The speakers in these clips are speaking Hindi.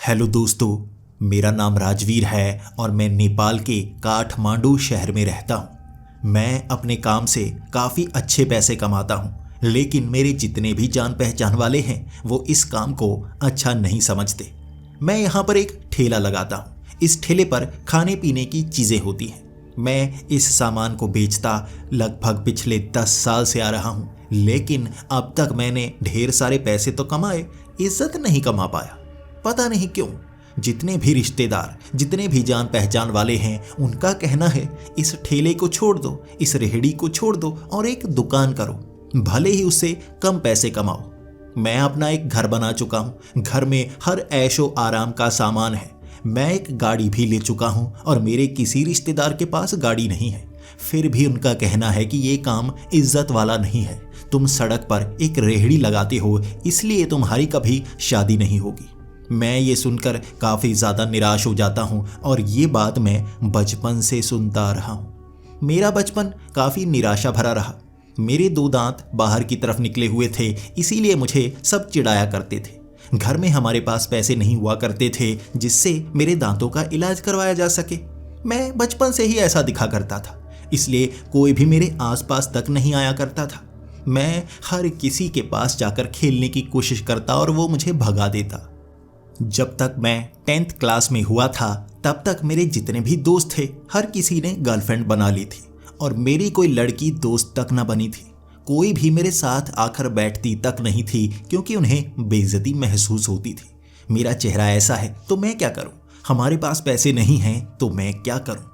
हेलो दोस्तों, मेरा नाम राजवीर है और मैं नेपाल के काठमांडू शहर में रहता हूँ। मैं अपने काम से काफ़ी अच्छे पैसे कमाता हूँ, लेकिन मेरे जितने भी जान पहचान वाले हैं वो इस काम को अच्छा नहीं समझते। मैं यहाँ पर एक ठेला लगाता हूँ। इस ठेले पर खाने पीने की चीज़ें होती हैं। मैं इस सामान को बेचता लगभग पिछले 10 साल से आ रहा हूँ, लेकिन अब तक मैंने ढेर सारे पैसे तो कमाए, इज्जत नहीं कमा पाया। पता नहीं क्यों। जितने भी रिश्तेदार, जितने भी जान पहचान वाले हैं, उनका कहना है इस ठेले को छोड़ दो, इस रेहड़ी को छोड़ दो और एक दुकान करो, भले ही उससे कम पैसे कमाओ। मैं अपना एक घर बना चुका हूँ। घर में हर ऐशो आराम का सामान है। मैं एक गाड़ी भी ले चुका हूँ और मेरे किसी रिश्तेदार के पास गाड़ी नहीं है। फिर भी उनका कहना है कि ये काम इज्जत वाला नहीं है। तुम सड़क पर एक रेहड़ी लगाते हो, इसलिए तुम्हारी कभी शादी नहीं होगी। मैं ये सुनकर काफ़ी ज़्यादा निराश हो जाता हूँ और ये बात मैं बचपन से सुनता आ रहा हूँ। मेरा बचपन काफ़ी निराशा भरा रहा। मेरे 2 दांत बाहर की तरफ निकले हुए थे, इसीलिए मुझे सब चिढ़ाया करते थे। घर में हमारे पास पैसे नहीं हुआ करते थे जिससे मेरे दांतों का इलाज करवाया जा सके। मैं बचपन से ही ऐसा दिखा करता था, इसलिए कोई भी मेरे आसपास तक नहीं आया करता था। मैं हर किसी के पास जाकर खेलने की कोशिश करता और वो मुझे भगा देता। जब तक मैं 10th क्लास में हुआ था, तब तक मेरे जितने भी दोस्त थे, हर किसी ने गर्लफ्रेंड बना ली थी और मेरी कोई लड़की दोस्त तक न बनी थी। कोई भी मेरे साथ आकर बैठती तक नहीं थी, क्योंकि उन्हें बेइज्जती महसूस होती थी। मेरा चेहरा ऐसा है तो मैं क्या करूं? हमारे पास पैसे नहीं हैं तो मैं क्या करूं?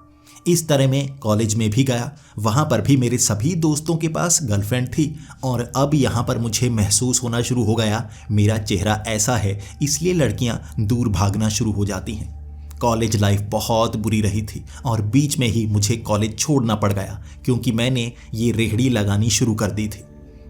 इस तरह मैं कॉलेज में भी गया। वहाँ पर भी मेरे सभी दोस्तों के पास गर्लफ्रेंड थी और अब यहाँ पर मुझे महसूस होना शुरू हो गया मेरा चेहरा ऐसा है, इसलिए लड़कियाँ दूर भागना शुरू हो जाती हैं। कॉलेज लाइफ बहुत बुरी रही थी और बीच में ही मुझे कॉलेज छोड़ना पड़ गया, क्योंकि मैंने ये रेहड़ी लगानी शुरू कर दी थी।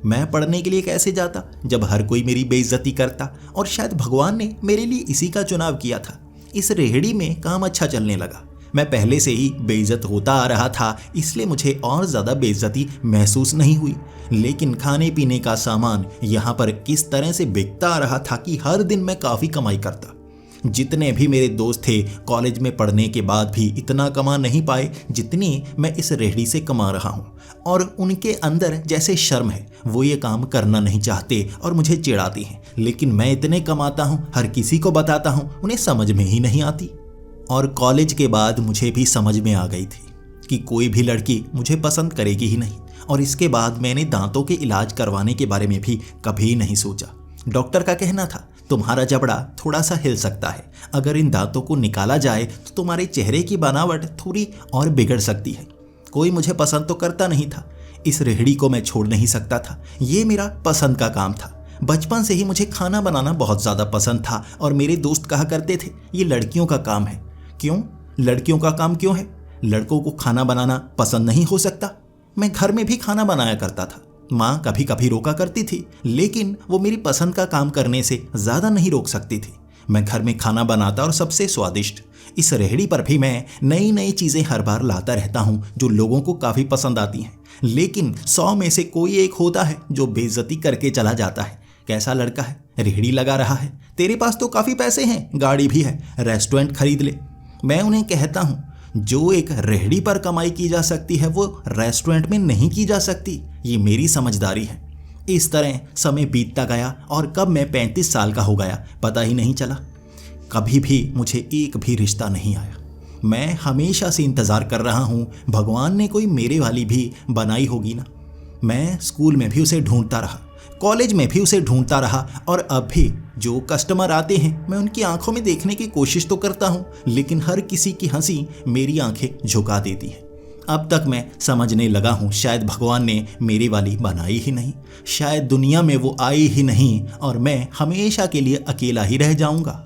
मैं पढ़ने के लिए कैसे जाता जब हर कोई मेरी बेइज्जती करता? और शायद भगवान ने मेरे लिए इसी का चुनाव किया था। इस रेहड़ी में काम अच्छा चलने लगा। मैं पहले से ही बेइज्जत होता आ रहा था, इसलिए मुझे और ज़्यादा बेइज्जती महसूस नहीं हुई। लेकिन खाने पीने का सामान यहाँ पर किस तरह से बिकता आ रहा था कि हर दिन मैं काफ़ी कमाई करता। जितने भी मेरे दोस्त थे, कॉलेज में पढ़ने के बाद भी इतना कमा नहीं पाए जितनी मैं इस रेहड़ी से कमा रहा हूँ। और उनके अंदर जैसे शर्म है, वो ये काम करना नहीं चाहते और मुझे चिढ़ाती हैं। लेकिन मैं इतने कमाता हूँ, हर किसी को बताता हूँ, उन्हें समझ में ही नहीं आती। और कॉलेज के बाद मुझे भी समझ में आ गई थी कि कोई भी लड़की मुझे पसंद करेगी ही नहीं। और इसके बाद मैंने दांतों के इलाज करवाने के बारे में भी कभी नहीं सोचा। डॉक्टर का कहना था तुम्हारा जबड़ा थोड़ा सा हिल सकता है, अगर इन दांतों को निकाला जाए तो तुम्हारे चेहरे की बनावट थोड़ी और बिगड़ सकती है। कोई मुझे पसंद तो करता नहीं था। इस रेहड़ी को मैं छोड़ नहीं सकता था। ये मेरा पसंद का काम था। बचपन से ही मुझे खाना बनाना बहुत ज़्यादा पसंद था और मेरे दोस्त कहा करते थे ये लड़कियों का काम है। क्यों? लड़कियों का काम क्यों है? लड़कों को खाना बनाना पसंद नहीं हो सकता? मैं घर में भी खाना बनाया करता था। माँ कभी कभी रोका करती थी, लेकिन वो मेरी पसंद का काम करने से ज़्यादा नहीं रोक सकती थी। मैं घर में खाना बनाता और सबसे स्वादिष्ट। इस रेहड़ी पर भी मैं नई नई चीज़ें हर बार लाता रहता हूँ जो लोगों को काफ़ी पसंद आती हैं। लेकिन 100 में से कोई एक होता है जो बेइज्जती करके चला जाता है। कैसा लड़का है, रेहड़ी लगा रहा है, तेरे पास तो काफ़ी पैसे हैं, गाड़ी भी है, रेस्टोरेंट खरीद ले। मैं उन्हें कहता हूँ जो एक रेहड़ी पर कमाई की जा सकती है वो रेस्टोरेंट में नहीं की जा सकती। ये मेरी समझदारी है। इस तरह समय बीतता गया और कब मैं 35 साल का हो गया पता ही नहीं चला। कभी भी मुझे एक भी रिश्ता नहीं आया। मैं हमेशा से इंतज़ार कर रहा हूँ भगवान ने कोई मेरे वाली भी बनाई होगी ना। मैं स्कूल में भी उसे ढूंढता रहा, कॉलेज में भी उसे ढूंढता रहा और अब भी जो कस्टमर आते हैं मैं उनकी आंखों में देखने की कोशिश तो करता हूँ, लेकिन हर किसी की हंसी मेरी आंखें झुका देती है। अब तक मैं समझने लगा हूँ शायद भगवान ने मेरी वाली बनाई ही नहीं, शायद दुनिया में वो आई ही नहीं और मैं हमेशा के लिए अकेला ही रह जाऊँगा।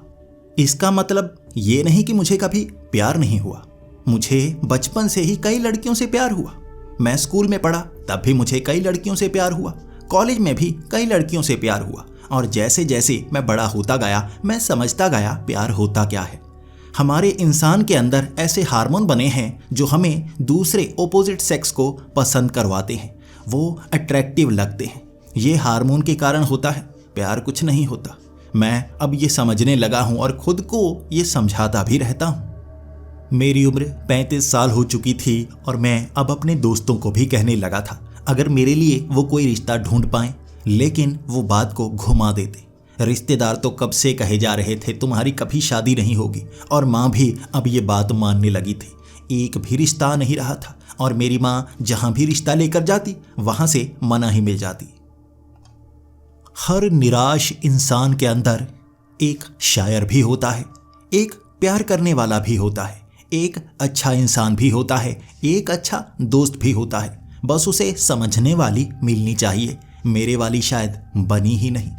इसका मतलब ये नहीं कि मुझे कभी प्यार नहीं हुआ। मुझे बचपन से ही कई लड़कियों से प्यार हुआ। मैं स्कूल में पढ़ा तब भी मुझे कई लड़कियों से प्यार हुआ। कॉलेज में भी कई लड़कियों से प्यार हुआ और जैसे जैसे मैं बड़ा होता गया मैं समझता गया प्यार होता क्या है। हमारे इंसान के अंदर ऐसे हार्मोन बने हैं जो हमें दूसरे ऑपोजिट सेक्स को पसंद करवाते हैं, वो अट्रैक्टिव लगते हैं। ये हार्मोन के कारण होता है, प्यार कुछ नहीं होता। मैं अब ये समझने लगा हूँ और खुद को ये समझाता भी रहता हूँ। मेरी उम्र 35 साल हो चुकी थी और मैं अब अपने दोस्तों को भी कहने लगा था अगर मेरे लिए वो कोई रिश्ता ढूंढ पाए, लेकिन वो बात को घुमा देते। रिश्तेदार तो कब से कहे जा रहे थे तुम्हारी कभी शादी नहीं होगी, और माँ भी अब ये बात मानने लगी थी। एक भी रिश्ता नहीं रहा था और मेरी माँ जहाँ भी रिश्ता लेकर जाती वहाँ से मना ही मिल जाती। हर निराश इंसान के अंदर एक शायर भी होता है, एक प्यार करने वाला भी होता है, एक अच्छा इंसान भी होता है, एक अच्छा दोस्त भी होता है। बस उसे समझने वाली मिलनी चाहिए। मेरे वाली शायद बनी ही नहीं।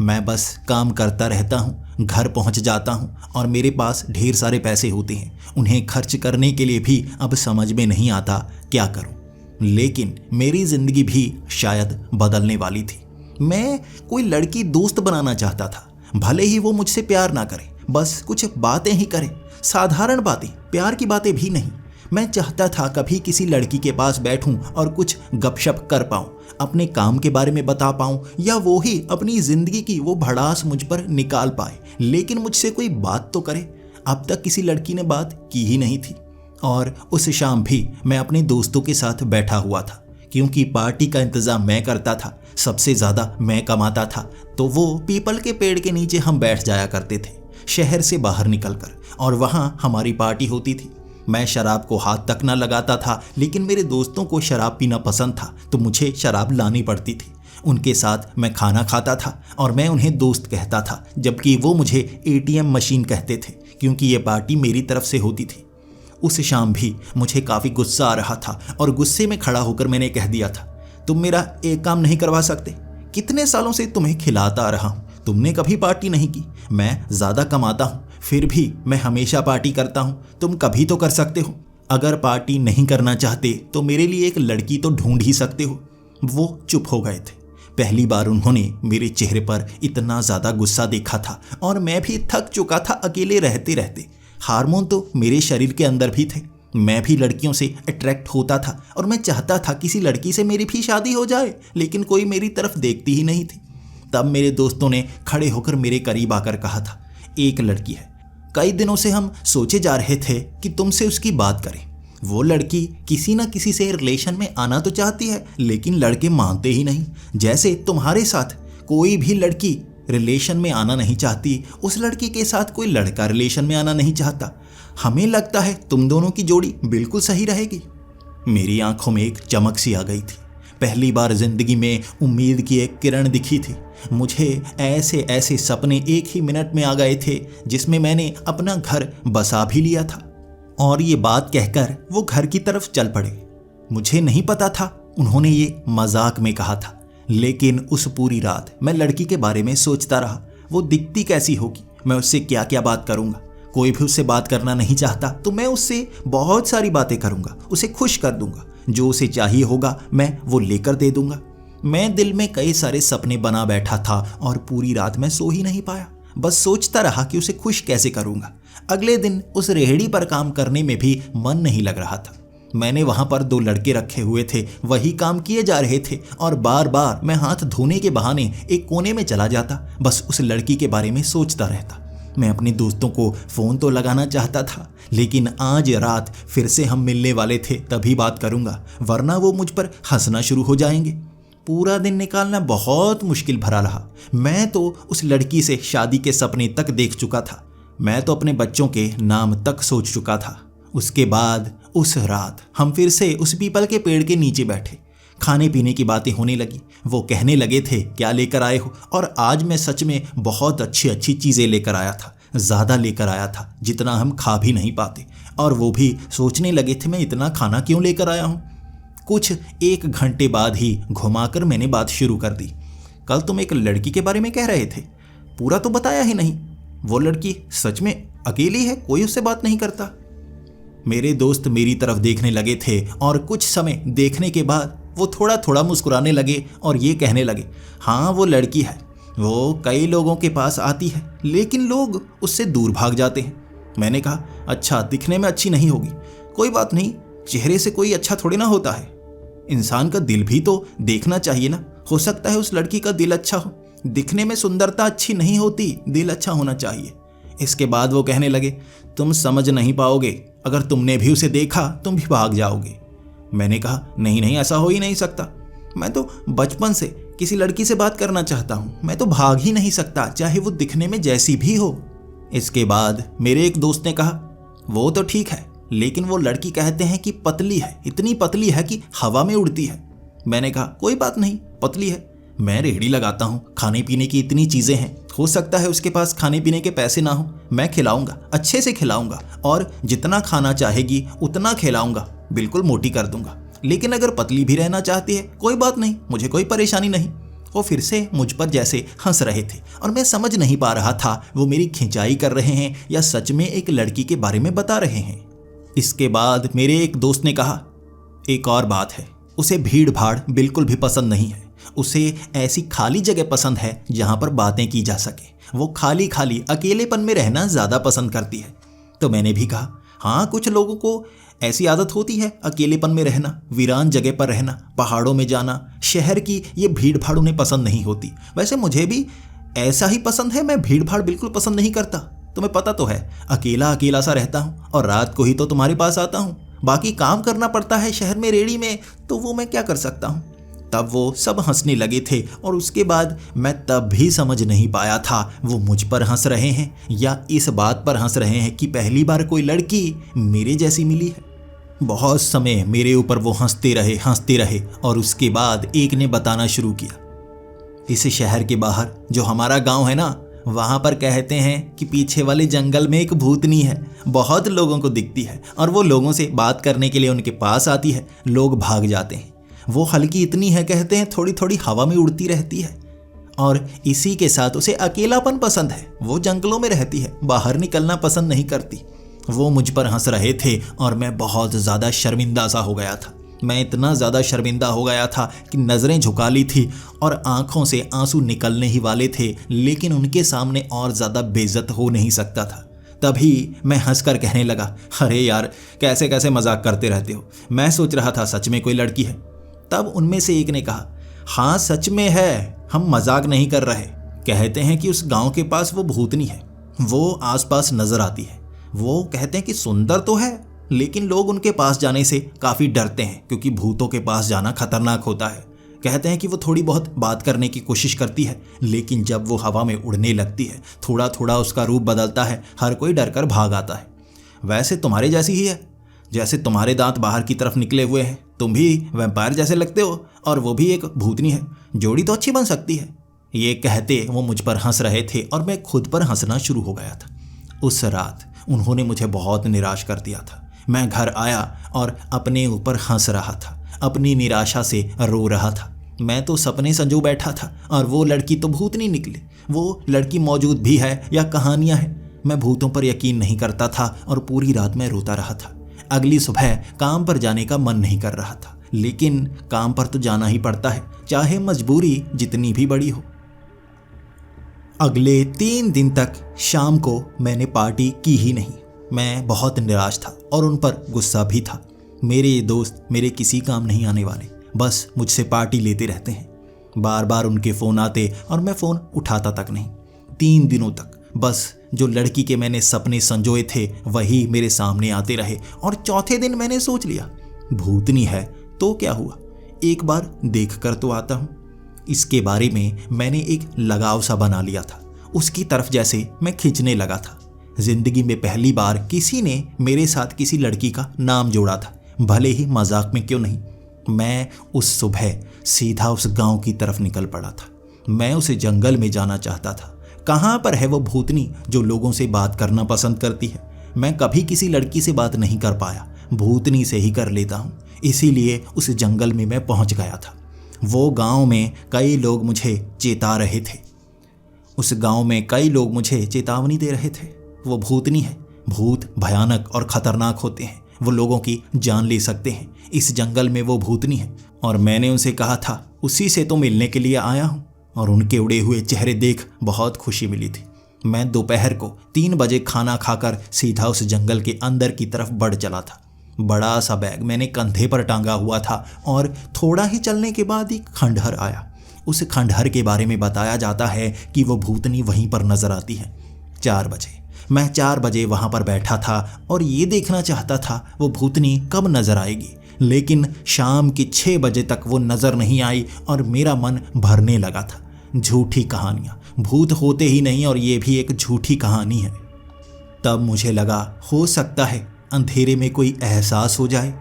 मैं बस काम करता रहता हूँ, घर पहुँच जाता हूँ और मेरे पास ढेर सारे पैसे होते हैं। उन्हें खर्च करने के लिए भी अब समझ में नहीं आता क्या करूँ। लेकिन मेरी ज़िंदगी भी शायद बदलने वाली थी। मैं कोई लड़की दोस्त बनाना चाहता था, भले ही वो मुझसे प्यार ना करे, बस कुछ बातें ही करे, साधारण बातें, प्यार की बातें भी नहीं। मैं चाहता था कभी किसी लड़की के पास बैठूं और कुछ गपशप कर पाऊं, अपने काम के बारे में बता पाऊं, या वो ही अपनी ज़िंदगी की वो भड़ास मुझ पर निकाल पाए, लेकिन मुझसे कोई बात तो करे। अब तक किसी लड़की ने बात की ही नहीं थी। और उस शाम भी मैं अपने दोस्तों के साथ बैठा हुआ था, क्योंकि पार्टी का इंतज़ाम मैं करता था, सबसे ज़्यादा मैं कमाता था। तो वो पीपल के पेड़ के नीचे हम बैठ जाया करते थे शहर से बाहर निकलकर, और वहाँ हमारी पार्टी होती थी। मैं शराब को हाथ तक ना लगाता था, लेकिन मेरे दोस्तों को शराब पीना पसंद था तो मुझे शराब लानी पड़ती थी। उनके साथ मैं खाना खाता था और मैं उन्हें दोस्त कहता था, जबकि वो मुझे एटीएम मशीन कहते थे, क्योंकि ये पार्टी मेरी तरफ से होती थी। उस शाम भी मुझे काफ़ी गुस्सा आ रहा था और गुस्से में खड़ा होकर मैंने कह दिया था, तुम मेरा एक काम नहीं करवा सकते? कितने सालों से तुम्हें खिलाता आ रहा हूँ, तुमने कभी पार्टी नहीं की। मैं ज़्यादा कमाता हूँ, फिर भी मैं हमेशा पार्टी करता हूँ, तुम कभी तो कर सकते हो। अगर पार्टी नहीं करना चाहते तो मेरे लिए एक लड़की तो ढूंढ ही सकते हो। वो चुप हो गए थे। पहली बार उन्होंने मेरे चेहरे पर इतना ज़्यादा गुस्सा देखा था, और मैं भी थक चुका था अकेले रहते रहते। हार्मोन तो मेरे शरीर के अंदर भी थे। मैं भी लड़कियों से अट्रैक्ट होता था और मैं चाहता था किसी लड़की से मेरी भी शादी हो जाए, लेकिन कोई मेरी तरफ देखती ही नहीं थी। तब मेरे दोस्तों ने खड़े होकर मेरे करीब आकर कहा था, एक लड़की है, कई दिनों से हम सोचे जा रहे थे कि तुमसे उसकी बात करें। वो लड़की किसी न किसी से रिलेशन में आना तो चाहती है, लेकिन लड़के मानते ही नहीं। जैसे तुम्हारे साथ कोई भी लड़की रिलेशन में आना नहीं चाहती, उस लड़की के साथ कोई लड़का रिलेशन में आना नहीं चाहता। हमें लगता है तुम दोनों की जोड़ी बिल्कुल सही रहेगी। मेरी आंखों में एक चमक सी आ गई थी। पहली बार जिंदगी में उम्मीद की एक किरण दिखी थी। मुझे ऐसे ऐसे सपने एक ही मिनट में आ गए थे, जिसमें मैंने अपना घर बसा भी लिया था। और ये बात कहकर वो घर की तरफ चल पड़े। मुझे नहीं पता था उन्होंने ये मजाक में कहा था, लेकिन उस पूरी रात मैं लड़की के बारे में सोचता रहा। वो दिखती कैसी होगी, मैं उससे क्या क्या बात करूँगा। कोई भी उससे बात करना नहीं चाहता तो मैं उससे बहुत सारी बातें करूँगा, उसे खुश कर दूँगा। जो उसे चाहिए होगा मैं वो लेकर दे दूँगा। मैं दिल में कई सारे सपने बना बैठा था और पूरी रात मैं सो ही नहीं पाया। बस सोचता रहा कि उसे खुश कैसे करूँगा। अगले दिन उस रेहड़ी पर काम करने में भी मन नहीं लग रहा था। मैंने वहाँ पर 2 लड़के रखे हुए थे, वही काम किए जा रहे थे, और बार बार मैं हाथ धोने के बहाने एक कोने में चला जाता, बस उस लड़की के बारे में सोचता रहता। मैं अपने दोस्तों को फ़ोन तो लगाना चाहता था, लेकिन आज रात फिर से हम मिलने वाले थे, तभी बात करूँगा, वरना वो मुझ पर हंसना शुरू हो जाएंगे। पूरा दिन निकालना बहुत मुश्किल भरा रहा। मैं तो उस लड़की से शादी के सपने तक देख चुका था। मैं तो अपने बच्चों के नाम तक सोच चुका था। उसके बाद उस रात हम फिर से उस पीपल के पेड़ के नीचे बैठे। खाने पीने की बातें होने लगी। वो कहने लगे थे क्या लेकर आए हो, और आज मैं सच में बहुत अच्छी अच्छी चीज़ें लेकर आया था। ज़्यादा लेकर आया था जितना हम खा भी नहीं पाते, और वो भी सोचने लगे थे मैं इतना खाना क्यों लेकर आया हूँ। कुछ 1 घंटे बाद ही घुमाकर मैंने बात शुरू कर दी। कल तुम एक लड़की के बारे में कह रहे थे, पूरा तो बताया ही नहीं। वो लड़की सच में अकेली है, कोई उससे बात नहीं करता? मेरे दोस्त मेरी तरफ देखने लगे थे और कुछ समय देखने के बाद वो थोड़ा थोड़ा मुस्कुराने लगे और ये कहने लगे, हाँ वो लड़की है, वो कई लोगों के पास आती है, लेकिन लोग उससे दूर भाग जाते हैं। मैंने कहा अच्छा, दिखने में अच्छी नहीं होगी, कोई बात नहीं, चेहरे से कोई अच्छा थोड़ी ना होता है। इंसान का दिल भी तो देखना चाहिए ना, हो सकता है उस लड़की का दिल अच्छा हो। दिखने में सुंदरता अच्छी नहीं होती, दिल अच्छा होना चाहिए। इसके बाद वो कहने लगे, तुम समझ नहीं पाओगे, अगर तुमने भी उसे देखा तुम भी भाग जाओगे। मैंने कहा, नहीं नहीं, ऐसा हो ही नहीं सकता। मैं तो बचपन से किसी लड़की से बात करना चाहता हूँ, मैं तो भाग ही नहीं सकता, चाहे वो दिखने में जैसी भी हो। इसके बाद मेरे एक दोस्त ने कहा, वो तो ठीक है, लेकिन वो लड़की कहते हैं कि पतली है, इतनी पतली है कि हवा में उड़ती है। मैंने कहा, कोई बात नहीं, पतली है, मैं रेहड़ी लगाता हूँ, खाने पीने की इतनी चीज़ें हैं, हो सकता है उसके पास खाने पीने के पैसे ना हो, मैं खिलाऊंगा, अच्छे से खिलाऊंगा, और जितना खाना चाहेगी उतना खिलाऊंगा, बिल्कुल मोटी कर दूंगा। लेकिन अगर पतली भी रहना चाहती है कोई बात नहीं, मुझे कोई परेशानी नहीं। वो फिर से मुझ पर जैसे हंस रहे थे और मैं समझ नहीं पा रहा था वो मेरी खिंचाई कर रहे हैं या सच में एक लड़की के बारे में बता रहे हैं। इसके बाद मेरे एक दोस्त ने कहा, एक और बात है, उसे भीड़ भाड़ बिल्कुल भी पसंद नहीं है, उसे ऐसी खाली जगह पसंद है जहाँ पर बातें की जा सके। वो खाली खाली अकेलेपन में रहना ज़्यादा पसंद करती है। तो मैंने भी कहा, हाँ, कुछ लोगों को ऐसी आदत होती है अकेलेपन में रहना, वीरान जगह पर रहना, पहाड़ों में जाना, शहर की ये भीड़ भाड़ उन्हें पसंद नहीं होती। वैसे मुझे भी ऐसा ही पसंद है, मैं भीड़ भाड़ बिल्कुल पसंद नहीं करता, तुम्हें पता तो है, अकेला अकेला सा रहता हूँ और रात को ही तो तुम्हारे पास आता हूँ, बाकी काम करना पड़ता है शहर में रेड़ी में, तो वो मैं क्या कर सकता हूँ। तब वो सब हंसने लगे थे और उसके बाद मैं तब भी समझ नहीं पाया था वो मुझ पर हंस रहे हैं या इस बात पर हंस रहे हैं कि पहली बार कोई लड़की मेरे जैसी मिली है। बहुत समय मेरे ऊपर वो हंसते रहे और उसके बाद एक ने बताना शुरू किया, इस शहर के बाहर जो हमारा गांव है ना, वहाँ पर कहते हैं कि पीछे वाले जंगल में एक भूतनी है, बहुत लोगों को दिखती है और वो लोगों से बात करने के लिए उनके पास आती है, लोग भाग जाते हैं। वो हल्की इतनी है, कहते हैं थोड़ी थोड़ी हवा में उड़ती रहती है और इसी के साथ उसे अकेलापन पसंद है। वो जंगलों में रहती है, बाहर निकलना पसंद नहीं करती। वो मुझ पर हंस रहे थे और मैं बहुत ज़्यादा शर्मिंदा सा हो गया था। मैं इतना ज़्यादा शर्मिंदा हो गया था कि नज़रें झुका ली थी और आंखों से आंसू निकलने ही वाले थे, लेकिन उनके सामने और ज़्यादा बेइज्जत हो नहीं सकता था। तभी मैं हंसकर कहने लगा, अरे यार, कैसे कैसे मजाक करते रहते हो, मैं सोच रहा था सच में कोई लड़की है। तब उनमें से एक ने कहा, हाँ सच में है, हम मजाक नहीं कर रहे। कहते हैं कि उस गांव के पास वो भूतनी है, वो आसपास नजर आती है। वो कहते हैं कि सुंदर तो है, लेकिन लोग उनके पास जाने से काफ़ी डरते हैं क्योंकि भूतों के पास जाना खतरनाक होता है। कहते हैं कि वो थोड़ी बहुत बात करने की कोशिश करती है, लेकिन जब वो हवा में उड़ने लगती है थोड़ा थोड़ा उसका रूप बदलता है, हर कोई डर कर भाग आता है। वैसे तुम्हारे जैसी ही है, जैसे तुम्हारे दांत बाहर की तरफ निकले हुए हैं, तुम भी वैम्पायर जैसे लगते हो और वो भी एक भूतनी है, जोड़ी तो अच्छी बन सकती है। ये कहते वो मुझ पर हंस रहे थे और मैं खुद पर हंसना शुरू हो गया था। उस रात उन्होंने मुझे बहुत निराश कर दिया था। मैं घर आया और अपने ऊपर हंस रहा था, अपनी निराशा से रो रहा था। मैं तो सपने संजो बैठा था और वो लड़की तो भूतनी निकली। वो लड़की मौजूद भी है या कहानियां हैं, मैं भूतों पर यकीन नहीं करता था और पूरी रात मैं रोता रहा था। अगली सुबह काम पर जाने का मन नहीं कर रहा था, लेकिन काम पर तो जाना ही पड़ता है, चाहे मजबूरी जितनी भी बड़ी हो। अगले 3 दिन तक शाम को मैंने पार्टी की ही नहीं। मैं बहुत निराश था और उन पर गुस्सा भी था। मेरे ये दोस्त मेरे किसी काम नहीं आने वाले, बस मुझसे पार्टी लेते रहते हैं। बार बार उनके फ़ोन आते और मैं फ़ोन उठाता तक नहीं। 3 दिनों तक बस जो लड़की के मैंने सपने संजोए थे वही मेरे सामने आते रहे और चौथे दिन मैंने सोच लिया, भूतनी है तो क्या हुआ, एक बार देख कर तो आता हूँ। इसके बारे में मैंने एक लगाव सा बना लिया था, उसकी तरफ जैसे मैं खींचने लगा था। जिंदगी में पहली बार किसी ने मेरे साथ किसी लड़की का नाम जोड़ा था, भले ही मजाक में क्यों नहीं। मैं उस सुबह सीधा उस गांव की तरफ निकल पड़ा था। मैं उस जंगल में जाना चाहता था। कहाँ पर है वो भूतनी जो लोगों से बात करना पसंद करती है। मैं कभी किसी लड़की से बात नहीं कर पाया, भूतनी से ही कर लेता हूँ। इसीलिए उस जंगल में मैं पहुँच गया था। वो गांव में कई लोग मुझे चेता रहे थे, उस गांव में कई लोग मुझे चेतावनी दे रहे थे। वो भूतनी है, भूत भयानक और खतरनाक होते हैं, वो लोगों की जान ले सकते हैं। इस जंगल में वो भूतनी है और मैंने उनसे कहा था उसी से तो मिलने के लिए आया हूँ। और उनके उड़े हुए चेहरे देख बहुत खुशी मिली थी। मैं दोपहर को 3 बजे खाना खाकर सीधा उस जंगल के अंदर की तरफ बढ़ चला था। बड़ा सा बैग मैंने कंधे पर टांगा हुआ था और थोड़ा ही चलने के बाद एक खंडहर आया। उस खंडहर के बारे में बताया जाता है कि वो भूतनी वहीं पर नजर आती है। 4 बजे मैं 4 बजे वहां पर बैठा था और ये देखना चाहता था वो भूतनी कब नजर आएगी, लेकिन शाम के 6 बजे तक वो नजर नहीं आई और मेरा मन भरने लगा था। झूठी कहानियां, भूत होते ही नहीं और ये भी एक झूठी कहानी है। तब मुझे लगा हो सकता है अंधेरे में कोई एहसास हो जाए।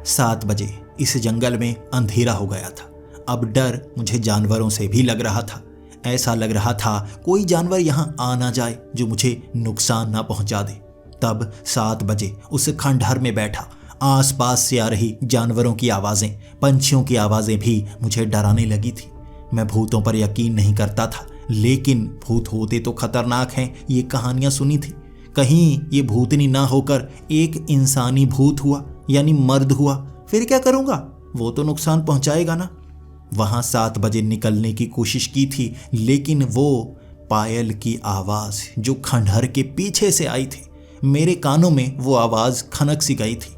7 बजे इस जंगल में अंधेरा हो गया था। अब डर मुझे जानवरों से भी लग रहा था। ऐसा लग रहा था कोई जानवर यहाँ आ ना जाए जो मुझे नुकसान ना पहुंचा दे। तब 7 बजे उस खंडहर में बैठा, आसपास से आ रही जानवरों की आवाज़ें, पंछियों की आवाज़ें भी मुझे डराने लगी थी। मैं भूतों पर यकीन नहीं करता था, लेकिन भूत होते तो खतरनाक हैं, ये कहानियाँ सुनी थी। कहीं ये भूतनी ना होकर एक इंसानी भूत हुआ, यानी मर्द हुआ, फिर क्या करूँगा? वो तो नुकसान पहुँचाएगा ना। वहाँ 7 बजे निकलने की कोशिश की थी, लेकिन वो पायल की आवाज़ जो खंडहर के पीछे से आई थी, मेरे कानों में वो आवाज़ खनक सी गई थी।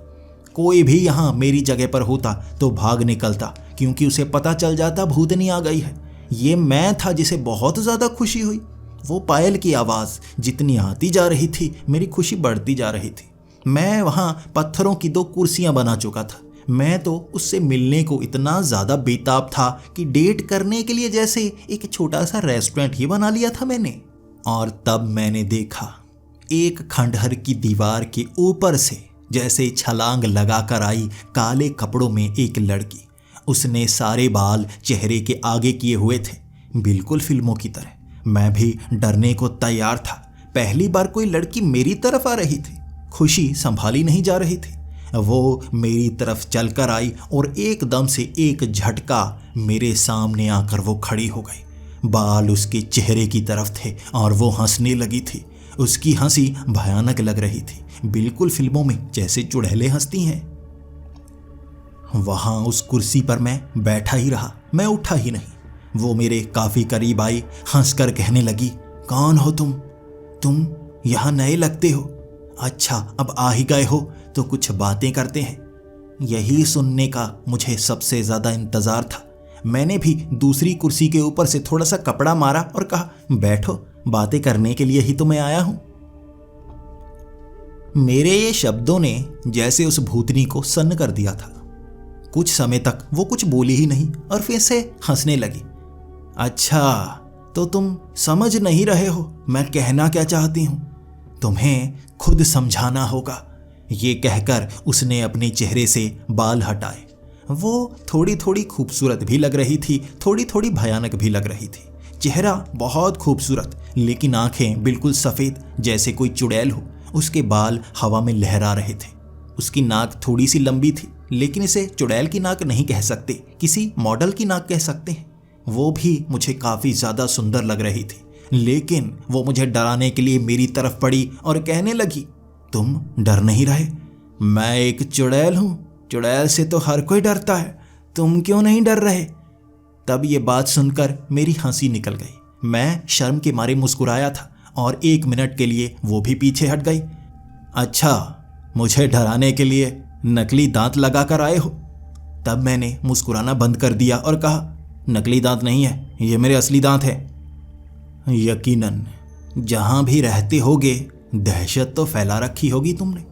कोई भी यहाँ मेरी जगह पर होता तो भाग निकलता, क्योंकि उसे पता चल जाता भूतनी आ गई है। ये मैं था जिसे बहुत ज़्यादा खुशी हुई। वो पायल की आवाज़ जितनी आती जा रही थी, मेरी खुशी बढ़ती जा रही थी। मैं वहाँ पत्थरों की 2 कुर्सियाँ बना चुका था। मैं तो उससे मिलने को इतना ज़्यादा बेताब था कि डेट करने के लिए जैसे एक छोटा सा रेस्टोरेंट ही बना लिया था मैंने। और तब मैंने देखा एक खंडहर की दीवार के ऊपर से जैसे छलांग लगाकर आई काले कपड़ों में एक लड़की। उसने सारे बाल चेहरे के आगे किए हुए थे, बिल्कुल फिल्मों की तरह। मैं भी डरने को तैयार था। पहली बार कोई लड़की मेरी तरफ आ रही थी। खुशी संभाली नहीं जा रही थी। वो मेरी तरफ चलकर आई और एकदम से एक झटका मेरे सामने आकर वो खड़ी हो गई। बाल उसके चेहरे की तरफ थे और वो हंसने लगी थी। उसकी हंसी भयानक लग रही थी, बिल्कुल फिल्मों में जैसे चुड़ैलें हंसती हैं। वहां उस कुर्सी पर मैं बैठा ही रहा, मैं उठा ही नहीं। वो मेरे काफी करीब आई, हंसकर कहने लगी, कौन हो तुम? तुम यहाँ नए लगते हो। अच्छा, अब आ ही गए हो तो कुछ बातें करते हैं। यही सुनने का मुझे सबसे ज्यादा इंतजार था। मैंने भी दूसरी कुर्सी के ऊपर से थोड़ा सा कपड़ा मारा और कहा, बैठो, बातें करने के लिए ही तो मैं आया हूं। मेरे ये शब्दों ने जैसे उस भूतनी को सन्न कर दिया था। कुछ समय तक वो कुछ बोली ही नहीं और फिर से हंसने लगी। अच्छा, तो तुम समझ नहीं रहे हो मैं कहना क्या चाहती हूं? तुम्हें खुद समझाना होगा। ये कहकर उसने अपने चेहरे से बाल हटाए। वो थोड़ी थोड़ी खूबसूरत भी लग रही थी, थोड़ी थोड़ी भयानक भी लग रही थी। चेहरा बहुत खूबसूरत, लेकिन आंखें बिल्कुल सफ़ेद जैसे कोई चुड़ैल हो। उसके बाल हवा में लहरा रहे थे। उसकी नाक थोड़ी सी लंबी थी, लेकिन इसे चुड़ैल की नाक नहीं कह सकते, किसी मॉडल की नाक कह सकते हैं। वो भी मुझे काफ़ी ज़्यादा सुंदर लग रही थी, लेकिन वो मुझे डराने के लिए मेरी तरफ पड़ी और कहने लगी, तुम डर नहीं रहे? मैं एक चुड़ैल हूँ, चुड़ैल से तो हर कोई डरता है, तुम क्यों नहीं डर रहे? तब ये बात सुनकर मेरी हंसी निकल गई। मैं शर्म के मारे मुस्कुराया था और 1 मिनट के लिए वो भी पीछे हट गई। अच्छा, मुझे डराने के लिए नकली दांत लगा कर आए हो? तब मैंने मुस्कुराना बंद कर दिया और कहा, नकली दांत नहीं है, ये मेरे असली दांत है। यकीनन जहां भी रहते होगे दहशत तो फैला रखी होगी तुमने।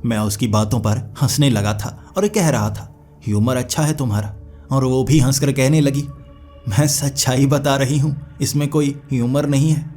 मैं उसकी बातों पर हंसने लगा था और कह रहा था, ह्यूमर अच्छा है तुम्हारा। और वो भी हंसकर कहने लगी, मैं सच्चाई बता रही हूँ, इसमें कोई ह्यूमर नहीं है।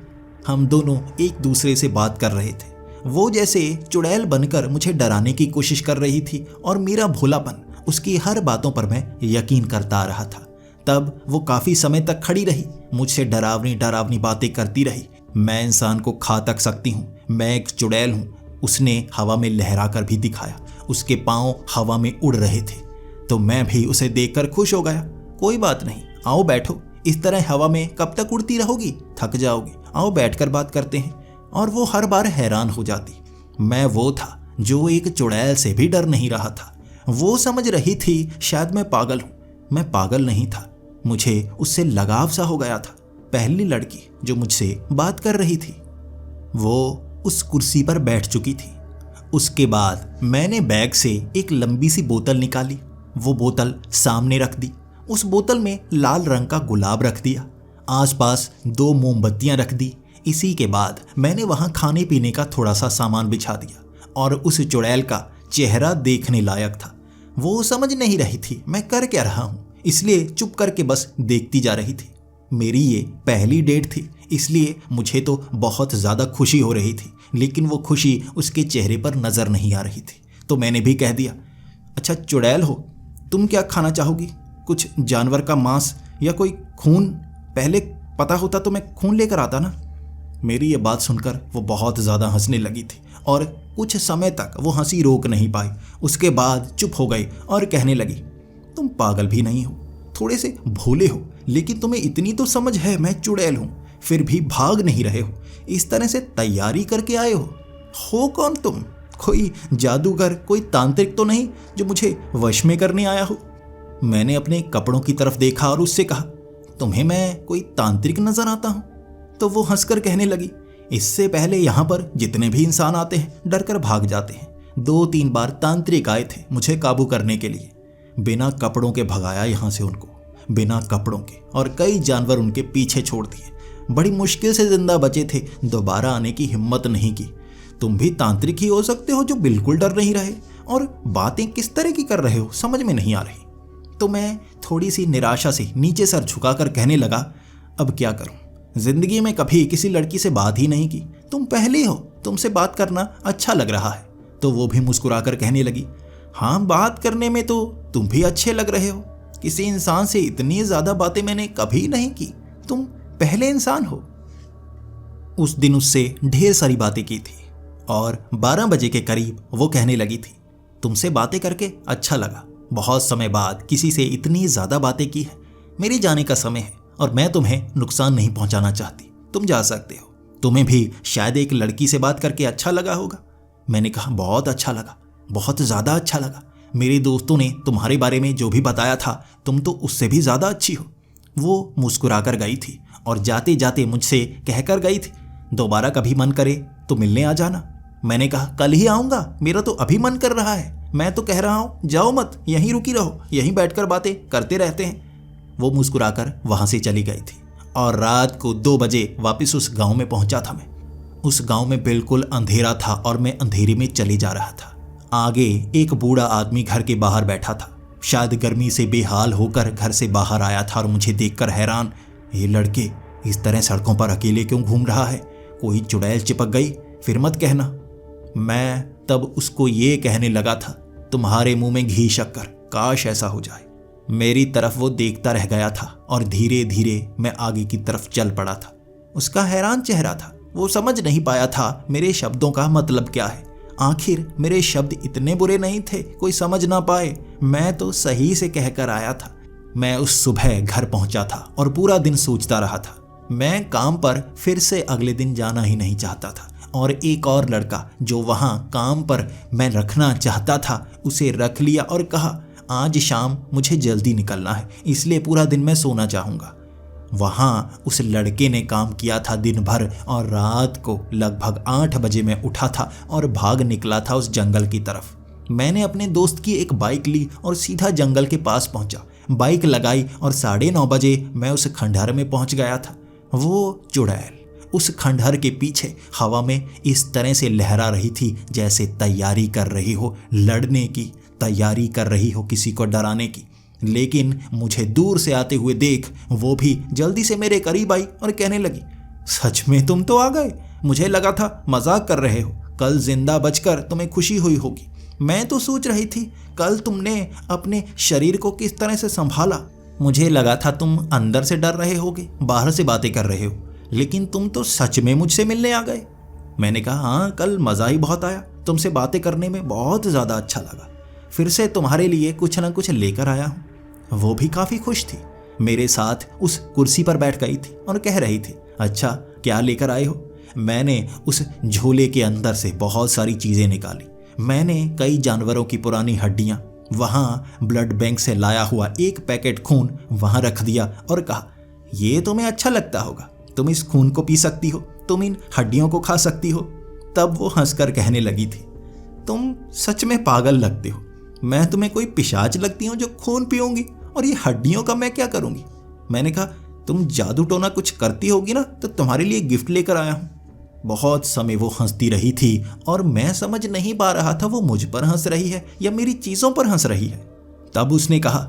हम दोनों एक दूसरे से बात कर रहे थे। वो जैसे चुड़ैल बनकर मुझे डराने की कोशिश कर रही थी और मेरा भोलापन उसकी हर बातों पर मैं यकीन करता आ रहा था। तब वो काफ़ी समय तक खड़ी रही, मुझसे डरावनी डरावनी बातें करती रही। मैं इंसान को खा तक सकती हूँ, मैं एक चुड़ैल हूँ। उसने हवा में लहरा कर भी दिखाया, उसके पाँव हवा में उड़ रहे थे। तो मैं भी उसे देखकर खुश हो गया। कोई बात नहीं, आओ बैठो, इस तरह हवा में कब तक उड़ती रहोगी, थक जाओगी, आओ बैठकर बात करते हैं। और वो हर बार हैरान हो जाती। मैं वो था जो एक चुड़ैल से भी डर नहीं रहा था। वो समझ रही थी शायद मैं पागल हूँ। मैं पागल नहीं था, मुझे उससे लगाव सा हो गया था। पहली लड़की जो मुझसे बात कर रही थी वो उस कुर्सी पर बैठ चुकी थी। उसके बाद मैंने बैग से एक लंबी सी बोतल निकाली, वो बोतल सामने रख दी। उस बोतल में लाल रंग का गुलाब रख दिया, आसपास 2 मोमबत्तियां रख दी। इसी के बाद मैंने वहां खाने पीने का थोड़ा सा सामान बिछा दिया और उस चुड़ैल का चेहरा देखने लायक था। वो समझ नहीं रही थी मैं कर क्या रहा हूं, इसलिए चुप करके बस देखती जा रही थी। मेरी ये पहली डेट थी, इसलिए मुझे तो बहुत ज़्यादा खुशी हो रही थी, लेकिन वो खुशी उसके चेहरे पर नज़र नहीं आ रही थी। तो मैंने भी कह दिया, अच्छा चुड़ैल हो, तुम क्या खाना चाहोगी? कुछ जानवर का मांस या कोई खून? पहले पता होता तो मैं खून लेकर आता ना। मेरी ये बात सुनकर वो बहुत ज़्यादा हंसने लगी थी और कुछ समय तक वो हंसी रोक नहीं पाई। उसके बाद चुप हो गई और कहने लगी, तुम पागल भी नहीं हो, थोड़े से भोले हो, लेकिन तुम्हें इतनी तो समझ है मैं चुड़ैल हूँ, फिर भी भाग नहीं रहे हो। इस तरह से तैयारी करके आए हो कौन तुम? कोई जादूगर, कोई तांत्रिक तो नहीं जो मुझे वश में करने आया हो? मैंने अपने कपड़ों की तरफ देखा और उससे कहा, तुम्हें मैं कोई तांत्रिक नजर आता हूं? तो वो हंसकर कहने लगी, इससे पहले यहाँ पर जितने भी इंसान आते हैं डर कर भाग जाते हैं। 2-3 बार तांत्रिक आए थे मुझे काबू करने के लिए, बिना कपड़ों के भगाया यहाँ से उनको, बिना कपड़ों के, और कई जानवर उनके पीछे छोड़ दिए। बड़ी मुश्किल से जिंदा बचे थे, दोबारा आने की हिम्मत नहीं की। तुम भी तांत्रिक ही हो सकते हो जो बिल्कुल डर नहीं रहे, और बातें किस तरह की कर रहे हो समझ में नहीं आ रही। तो मैं थोड़ी सी निराशा से नीचे सर झुकाकर कहने लगा, अब क्या करूं, जिंदगी में कभी किसी लड़की से बात ही नहीं की, तुम पहली हो, तुमसे बात करना अच्छा लग रहा है। तो वो भी मुस्कुराकर कहने लगी, हाँ बात करने में तो तुम भी अच्छे लग रहे हो, किसी इंसान से इतनी ज्यादा बातें मैंने कभी नहीं की, तुम पहले इंसान हो। उस दिन उससे ढेर सारी बातें की थी और 12 बजे के करीब वो कहने लगी थी, तुमसे बातें करके अच्छा लगा, बहुत समय बाद किसी से इतनी ज्यादा बातें की है, मेरे जाने का समय है और मैं तुम्हें नुकसान नहीं पहुंचाना चाहती, तुम जा सकते हो। तुम्हें भी शायद एक लड़की से बात करके अच्छा लगा होगा। मैंने कहा, बहुत अच्छा लगा, बहुत ज़्यादा अच्छा लगा। मेरे दोस्तों ने तुम्हारे बारे में जो भी बताया था, तुम तो उससे भी ज़्यादा अच्छी हो। वो मुस्कुराकर गई थी और जाते जाते मुझसे कहकर गई थी, दोबारा कभी मन करे तो मिलने आ जाना। मैंने कहा, कल ही आऊँगा, मेरा तो अभी मन कर रहा है। मैं तो कह रहा हूँ जाओ मत, यहीं रुकी रहो, यहीं बैठकर बातें करते रहते हैं। वो मुस्कुराकर वहाँ से चली गई थी और रात को 2 बजे वापस उस गांव में पहुंचा था मैं। उस गांव में बिल्कुल अंधेरा था और मैं अंधेरे में चले जा रहा था। आगे एक बूढ़ा आदमी घर के बाहर बैठा था, शायद गर्मी से बेहाल होकर घर से बाहर आया था और मुझे देखकर हैरान, ये लड़के इस तरह सड़कों पर अकेले क्यों घूम रहा है? कोई चुड़ैल चिपक गई? फिर मत कहना। मैं तब उसको ये कहने लगा था, तुम्हारे मुंह में घी शक्कर, काश ऐसा हो जाए। मेरी तरफ वो देखता रह गया था और धीरे धीरे मैं आगे की तरफ चल पड़ा था। उसका हैरान चेहरा था, वो समझ नहीं पाया था मेरे शब्दों का मतलब क्या है। आखिर मेरे शब्द इतने बुरे नहीं थे कोई समझ ना पाए, मैं तो सही से कहकर आया था। मैं उस सुबह घर पहुंचा था और पूरा दिन सोचता रहा था। मैं काम पर फिर से अगले दिन जाना ही नहीं चाहता था और एक और लड़का जो वहां काम पर मैं रखना चाहता था उसे रख लिया और कहा, आज शाम मुझे जल्दी निकलना है, इसलिए पूरा दिन मैं सोना चाहूँगा। वहाँ उस लड़के ने काम किया था दिन भर और रात को लगभग 8 बजे मैं उठा था और भाग निकला था उस जंगल की तरफ। मैंने अपने दोस्त की एक बाइक ली और सीधा जंगल के पास पहुँचा। बाइक लगाई और 9:30 बजे मैं उस खंडहर में पहुँच गया था। वो चुड़ैल उस खंडहर के पीछे हवा में इस तरह से लहरा रही थी जैसे तैयारी कर रही हो लड़ने की, तैयारी कर रही हो किसी को डराने की। लेकिन मुझे दूर से आते हुए देख वो भी जल्दी से मेरे करीब आई और कहने लगी, सच में तुम तो आ गए, मुझे लगा था मजाक कर रहे हो, कल जिंदा बचकर तुम्हें खुशी हुई होगी। मैं तो सोच रही थी कल तुमने अपने शरीर को किस तरह से संभाला, मुझे लगा था तुम अंदर से डर रहे होगे, बाहर से बातें कर रहे हो, लेकिन तुम तो सच में मुझसे मिलने आ गए। मैंने कहा, हाँ कल मज़ा ही बहुत आया, तुमसे बातें करने में बहुत ज़्यादा अच्छा लगा, फिर से तुम्हारे लिए कुछ ना कुछ लेकर आया हूँ। वो भी काफ़ी खुश थी, मेरे साथ उस कुर्सी पर बैठ गई थी और कह रही थी, अच्छा क्या लेकर आए हो? मैंने उस झोले के अंदर से बहुत सारी चीज़ें निकाली। मैंने कई जानवरों की पुरानी हड्डियाँ, वहाँ ब्लड बैंक से लाया हुआ एक पैकेट खून वहाँ रख दिया और कहा, ये तुम्हें अच्छा लगता होगा, तुम इस खून को पी सकती हो, तुम इन हड्डियों को खा सकती हो। तब वो हंसकर कहने लगी थी, तुम सच में पागल लगते हो, मैं तुम्हें कोई पिशाच लगती हूँ जो खून पीऊंगी? और ये हड्डियों का मैं क्या करूंगी। मैंने कहा तुम जादू टोना कुछ करती होगी ना तो तुम्हारे लिए गिफ्ट लेकर आया हूं। बहुत समय वो हंसती रही थी और मैं समझ नहीं पा रहा था वो मुझ पर हंस रही है या मेरी चीजों पर हंस रही है। तब उसने कहा,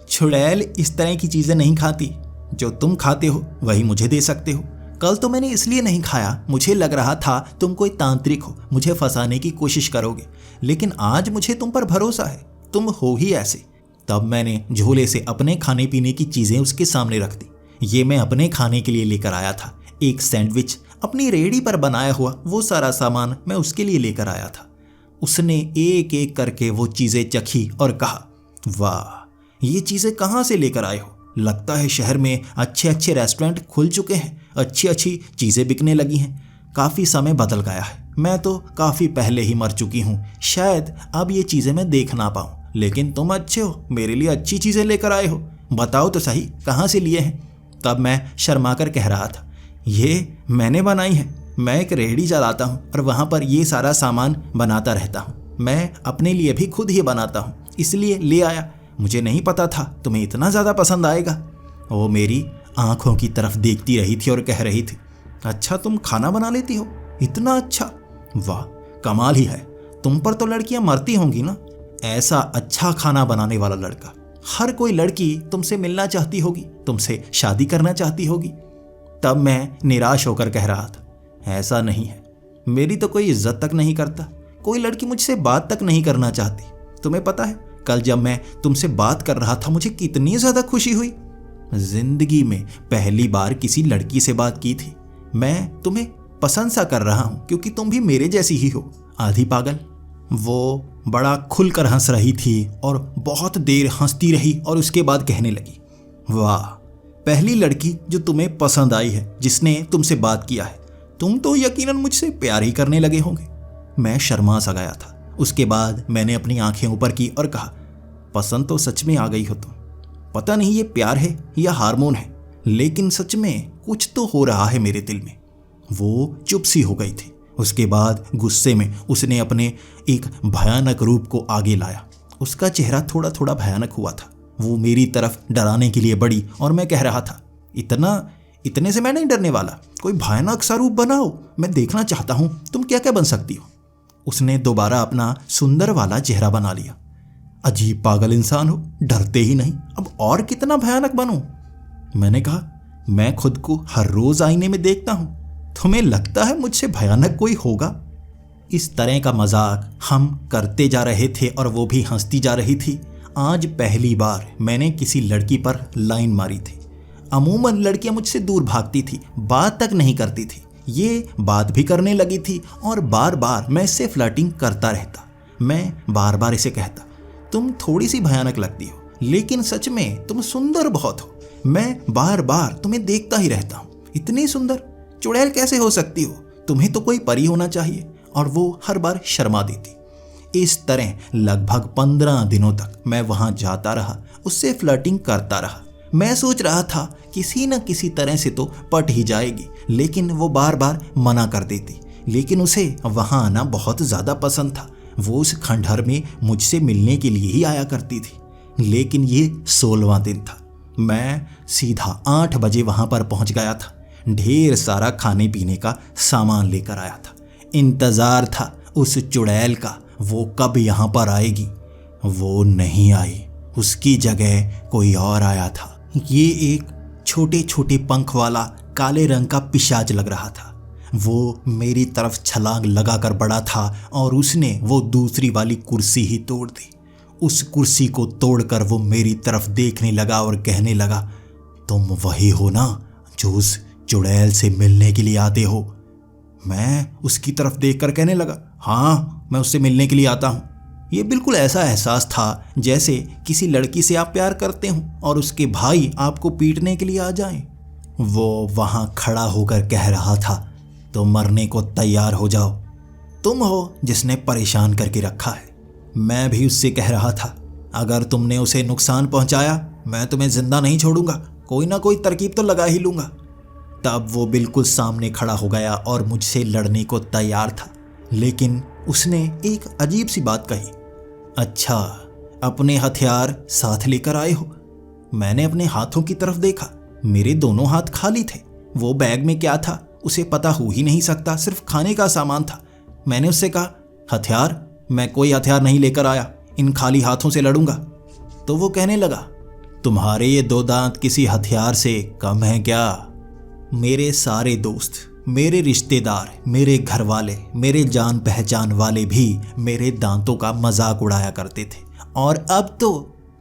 चुड़ैल इस तरह की चीजें नहीं खाती, जो तुम खाते हो वही मुझे दे सकते हो। कल तो मैंने इसलिए नहीं खाया, मुझे लग रहा था तुम कोई तांत्रिक हो, मुझे फंसाने की कोशिश करोगे, लेकिन आज मुझे तुम पर भरोसा है, तुम हो ही ऐसे। तब मैंने झोले से अपने खाने पीने की चीजें उसके सामने रख दी। ये मैं अपने खाने के लिए लेकर आया था, एक सैंडविच, अपनी रेहड़ी पर बनाया हुआ वो सारा सामान मैं उसके लिए लेकर आया था। उसने एक एक करके वो चीजें चखी और कहा, वाह ये चीजें कहाँ से लेकर आए हो? लगता है शहर में अच्छे अच्छे रेस्टोरेंट खुल चुके हैं, अच्छी अच्छी चीजें बिकने लगी हैं। काफी समय बदल गया है, मैं तो काफी पहले ही मर चुकी हूँ, शायद अब ये चीजें मैं देख ना पाऊँ, लेकिन तुम अच्छे हो, मेरे लिए अच्छी चीजें लेकर आए हो, बताओ तो सही कहाँ से लिए हैं? तब मैं शर्माकर कह रहा था, ये मैंने बनाई है, मैं एक रेहड़ी चलाता हूँ और वहाँ पर ये सारा सामान बनाता रहता हूँ, मैं अपने लिए भी खुद ही बनाता हूँ, इसलिए ले आया, मुझे नहीं पता था तुम्हें इतना ज़्यादा पसंद आएगा। वो मेरी आंखों की तरफ देखती रही थी और कह रही थी, अच्छा तुम खाना बना लेती हो, इतना अच्छा, वाह कमाल ही है, तुम पर तो लड़कियां मरती होंगी ना, ऐसा अच्छा खाना बनाने वाला लड़का। हर कोई लड़की तुमसे मिलना चाहती होगी, तुमसे शादी करना चाहती होगी। तब मैं निराश होकर कह रहा था, ऐसा नहीं है, मेरी तो कोई इज्जत तक नहीं करता, कोई लड़की मुझसे बात तक नहीं करना चाहती। तुम्हें पता है कल जब मैं तुमसे बात कर रहा था मुझे कितनी ज्यादा खुशी हुई। जिंदगी में पहली बार किसी लड़की से बात की थी। मैं तुम्हें पसंद सा कर रहा हूं क्योंकि तुम भी मेरे जैसी ही हो, आधी पागल। वो बड़ा खुलकर हंस रही थी और बहुत देर हंसती रही और उसके बाद कहने लगी, वाह पहली लड़की जो तुम्हें पसंद आई है, जिसने तुमसे बात किया है, तुम तो यकीनन मुझसे प्यार ही करने लगे होंगे। मैं शर्मा सा गया था। उसके बाद मैंने अपनी आंखें ऊपर की और कहा, पसंद तो सच में आ गई हो तुम, पता नहीं ये प्यार है या हार्मोन है, लेकिन सच में कुछ तो हो रहा है मेरे दिल में। वो चुप सी हो गई थी। उसके बाद गुस्से में उसने अपने एक भयानक रूप को आगे लाया। उसका चेहरा थोड़ा थोड़ा भयानक हुआ था। वो मेरी तरफ डराने के लिए बढ़ी और मैं कह रहा था, इतने से मैं नहीं डरने वाला, कोई भयानक सा रूप बनाओ, मैं देखना चाहता हूं तुम क्या क्या बन सकती हो। उसने दोबारा अपना सुंदर वाला चेहरा बना लिया। अजीब पागल इंसान हो, डरते ही नहीं, अब और कितना भयानक बनूं? मैंने कहा, मैं खुद को हर रोज आईने में देखता हूं, तुम्हें लगता है मुझसे भयानक कोई होगा? इस तरह का मजाक हम करते जा रहे थे और वो भी हंसती जा रही थी। आज पहली बार मैंने किसी लड़की पर लाइन मारी थी। अमूमन लड़कियां मुझसे दूर भागती थी, बात तक नहीं करती थी। ये बात भी करने लगी थी और बार बार मैं इससे फ्लर्टिंग करता रहता। मैं बार बार इसे कहता, तुम थोड़ी सी भयानक लगती हो, लेकिन सच में तुम सुंदर बहुत हो। मैं बार बार तुम्हें देखता ही रहता हूँ, इतनी सुंदर, चुड़ैल कैसे हो सकती हो? तुम्हें तो कोई परी होना चाहिए। और वो हर बार शर्मा देती। इस तरह लगभग 15 दिनों तक मैं वहां जाता रहा, उससे फ्लर्टिंग करता रहा। मैं सोच रहा था किसी न किसी तरह से तो पट ही जाएगी, लेकिन वो बार बार मना कर देती। लेकिन उसे वहां आना बहुत ज़्यादा पसंद था। वो उस खंडहर में मुझसे मिलने के लिए ही आया करती थी। लेकिन ये 16वां दिन था। मैं सीधा 8 बजे वहां पर पहुंच गया था। ढेर सारा खाने पीने का सामान लेकर आया था। इंतज़ार था उस चुड़ैल का, वो कब यहाँ पर आएगी। वो नहीं आई, उसकी जगह कोई और आया था। ये एक छोटे छोटे पंख वाला काले रंग का पिशाच लग रहा था। वो मेरी तरफ छलांग लगाकर बढ़ा था और उसने वो दूसरी वाली कुर्सी ही तोड़ दी। उस कुर्सी को तोड़कर वो मेरी तरफ देखने लगा और कहने लगा, तुम वही हो ना जो उस चुड़ैल से मिलने के लिए आते हो? मैं उसकी तरफ देखकर कहने लगा, हाँ मैं उससे मिलने के लिए आता हूँ। ये बिल्कुल ऐसा एहसास था जैसे किसी लड़की से आप प्यार करते हो और उसके भाई आपको पीटने के लिए आ जाएं। वो वहाँ खड़ा होकर कह रहा था, तो मरने को तैयार हो जाओ, तुम हो जिसने परेशान करके रखा है। मैं भी उससे कह रहा था, अगर तुमने उसे नुकसान पहुंचाया मैं तुम्हें जिंदा नहीं छोड़ूंगा, कोई ना कोई तरकीब तो लगा ही लूंगा। तब वो बिल्कुल सामने खड़ा हो गया और मुझसे लड़ने को तैयार था, लेकिन उसने एक अजीब सी बात कही, अच्छा अपने हथियार साथ लेकर आए हो? मैंने अपने हाथों की तरफ देखा, मेरे दोनों हाथ खाली थे। वो बैग में क्या था उसे पता हो ही नहीं सकता, सिर्फ खाने का सामान था। मैंने उससे कहा, हथियार? मैं कोई हथियार नहीं लेकर आया, इन खाली हाथों से लड़ूंगा। तो वो कहने लगा, तुम्हारे ये 2 दांत किसी हथियार से कम हैं क्या? मेरे सारे दोस्त, मेरे रिश्तेदार, मेरे घर वाले, मेरे जान पहचान वाले भी मेरे दांतों का मजाक उड़ाया करते थे, और अब तो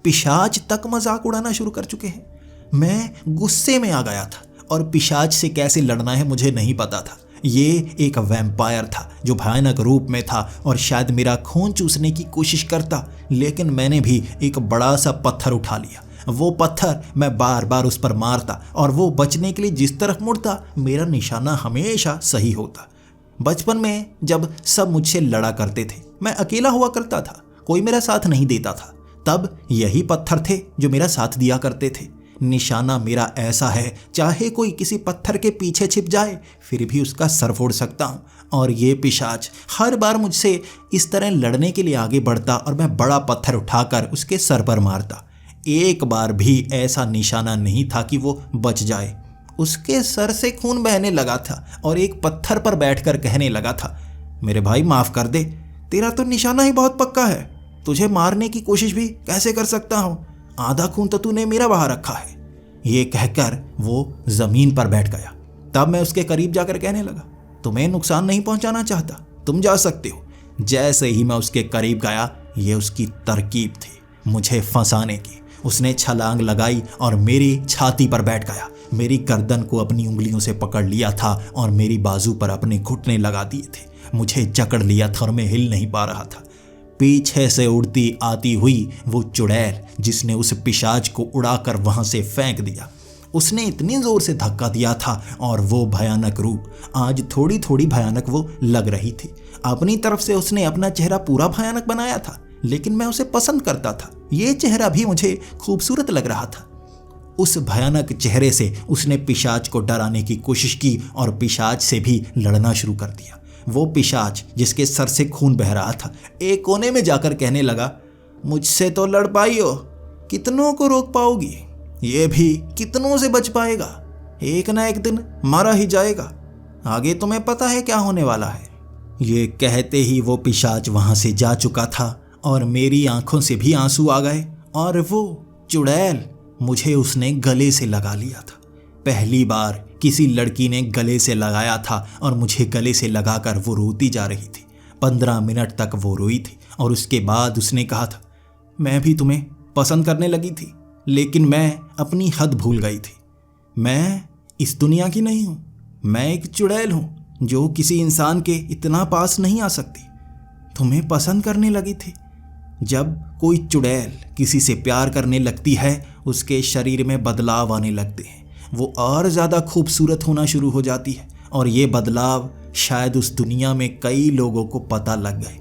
पिशाच तक मजाक उड़ाना शुरू कर चुके हैं। मैं गुस्से में आ गया था और पिशाच से कैसे लड़ना है मुझे नहीं पता था। ये एक वैम्पायर था जो भयानक रूप में था और शायद मेरा खून चूसने की कोशिश करता, लेकिन मैंने भी एक बड़ा सा पत्थर उठा लिया। वो पत्थर मैं बार बार उस पर मारता और वो बचने के लिए जिस तरफ मुड़ता मेरा निशाना हमेशा सही होता। बचपन में जब सब मुझसे लड़ा करते थे, मैं अकेला हुआ करता था, कोई मेरा साथ नहीं देता था, तब यही पत्थर थे जो मेरा साथ दिया करते थे। निशाना मेरा ऐसा है, चाहे कोई किसी पत्थर के पीछे छिप जाए फिर भी उसका सर फोड़ सकता हूँ। और ये पिशाच हर बार मुझसे इस तरह लड़ने के लिए आगे बढ़ता और मैं बड़ा पत्थर उठाकर उसके सर पर मारता। एक बार भी ऐसा निशाना नहीं था कि वो बच जाए। उसके सर से खून बहने लगा था और एक पत्थर पर बैठकर कहने लगा था, मेरे भाई माफ कर दे, तेरा तो निशाना ही बहुत पक्का है, तुझे मारने की कोशिश भी कैसे कर सकता हूँ, आधा खून तो तूने मेरा बहा रखा है। ये कहकर वो जमीन पर बैठ गया। तब मैं उसके करीब जाकर कहने लगा, तुम्हें नुकसान नहीं पहुंचाना चाहता, तुम जा सकते हो। जैसे ही मैं उसके करीब गया, ये उसकी तरकीब थी मुझे फंसाने की। उसने छलांग लगाई और मेरी छाती पर बैठ गया, मेरी गर्दन को अपनी उंगलियों से पकड़ लिया था और मेरी बाजू पर अपने घुटने लगा दिए थे। मुझे जकड़ लिया था और मैं हिल नहीं पा रहा था। पीछे से उड़ती आती हुई वो चुड़ैल जिसने उस पिशाच को उड़ाकर वहां से फेंक दिया, उसने इतनी जोर से धक्का दिया था और वो भयानक रूप आज थोड़ी थोड़ी भयानक वो लग रही थी। अपनी तरफ से उसने अपना चेहरा पूरा भयानक बनाया था, लेकिन मैं उसे पसंद करता था। ये चेहरा भी मुझे खूबसूरत लग रहा था। उस भयानक चेहरे से उसने पिशाच को डराने की कोशिश की और पिशाच से भी लड़ना शुरू कर दिया। वो पिशाच जिसके सर से खून बह रहा था एक कोने में जाकर कहने लगा, मुझसे तो लड़ पाई हो, कितनों को रोक पाओगी, ये भी कितनों से बच पाएगा, एक ना एक दिन मारा ही जाएगा, आगे तुम्हें पता है क्या होने वाला है। ये कहते ही वो पिशाच वहां से जा चुका था और मेरी आंखों से भी आंसू आ गए और वो चुड़ैल मुझे उसने गले से लगा लिया था। पहली बार किसी लड़की ने गले से लगाया था और मुझे गले से लगाकर वो रोती जा रही थी। 15 मिनट तक वो रोई थी और उसके बाद उसने कहा था, मैं भी तुम्हें पसंद करने लगी थी, लेकिन मैं अपनी हद भूल गई थी। मैं इस दुनिया की नहीं हूँ, मैं एक चुड़ैल हूँ जो किसी इंसान के इतना पास नहीं आ सकती। तुम्हें पसंद करने लगी थी। जब कोई चुड़ैल किसी से प्यार करने लगती है, उसके शरीर में बदलाव आने लगते हैं, वो और ज़्यादा खूबसूरत होना शुरू हो जाती है और ये बदलाव शायद उस दुनिया में कई लोगों को पता लग गए।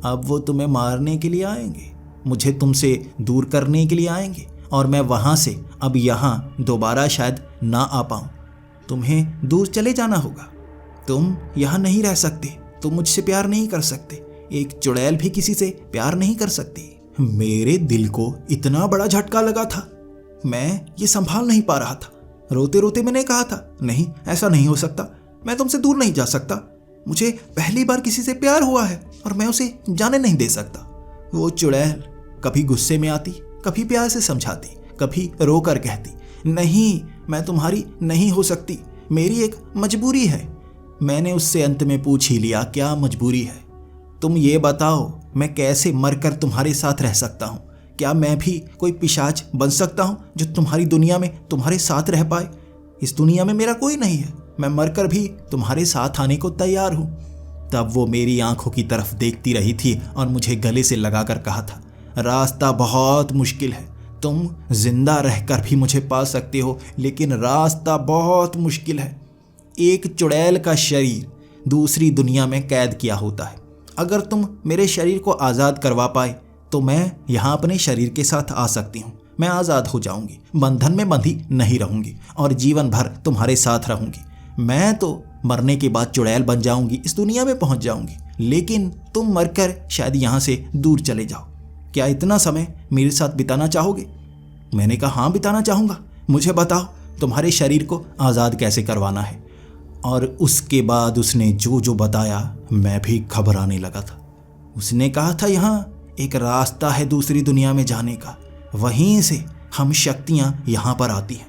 अब वो तुम्हें मारने के लिए आएंगे, मुझे तुमसे दूर करने के लिए आएंगे और मैं वहाँ से अब यहाँ दोबारा शायद ना आ पाऊँ। तुम्हें दूर चले जाना होगा, तुम यहाँ नहीं रह सकते, तुम मुझसे प्यार नहीं कर सकते, एक चुड़ैल भी किसी से प्यार नहीं कर सकती। मेरे दिल को इतना बड़ा झटका लगा था, मैं ये संभाल नहीं पा रहा था। रोते रोते मैंने कहा था, नहीं ऐसा नहीं हो सकता, मैं तुमसे दूर नहीं जा सकता, मुझे पहली बार किसी से प्यार हुआ है और मैं उसे जाने नहीं दे सकता। वो चुड़ैल कभी गुस्से में आती, कभी प्यार से समझाती, कभी रोकर कहती, नहीं मैं तुम्हारी नहीं हो सकती, मेरी एक मजबूरी है। मैंने उससे अंत में पूछ ही लिया, क्या मजबूरी है? तुम ये बताओ, मैं कैसे मरकर तुम्हारे साथ रह सकता हूँ? क्या मैं भी कोई पिशाच बन सकता हूँ जो तुम्हारी दुनिया में तुम्हारे साथ रह पाए? इस दुनिया में मेरा कोई नहीं है, मैं मरकर भी तुम्हारे साथ आने को तैयार हूँ। तब वो मेरी आंखों की तरफ देखती रही थी और मुझे गले से लगाकर कहा था, रास्ता बहुत मुश्किल है, तुम जिंदा रहकर भी मुझे पा सकते हो, लेकिन रास्ता बहुत मुश्किल है। एक चुड़ैल का शरीर दूसरी दुनिया में कैद किया होता है। अगर तुम मेरे शरीर को आज़ाद करवा पाए तो मैं यहाँ अपने शरीर के साथ आ सकती हूँ, मैं आज़ाद हो जाऊँगी, बंधन में बंधी नहीं रहूँगी और जीवन भर तुम्हारे साथ रहूँगी। मैं तो मरने के बाद चुड़ैल बन जाऊँगी, इस दुनिया में पहुँच जाऊँगी, लेकिन तुम मरकर शायद यहाँ से दूर चले जाओ। क्या इतना समय मेरे साथ बिताना चाहोगे? मैंने कहा हाँ बिताना चाहूँगा, मुझे बताओ तुम्हारे शरीर को आज़ाद कैसे करवाना है। और उसके बाद उसने जो जो बताया मैं भी घबराने लगा था। उसने कहा था यहाँ एक रास्ता है दूसरी दुनिया में जाने का, वहीं से हम शक्तियाँ यहाँ पर आती हैं।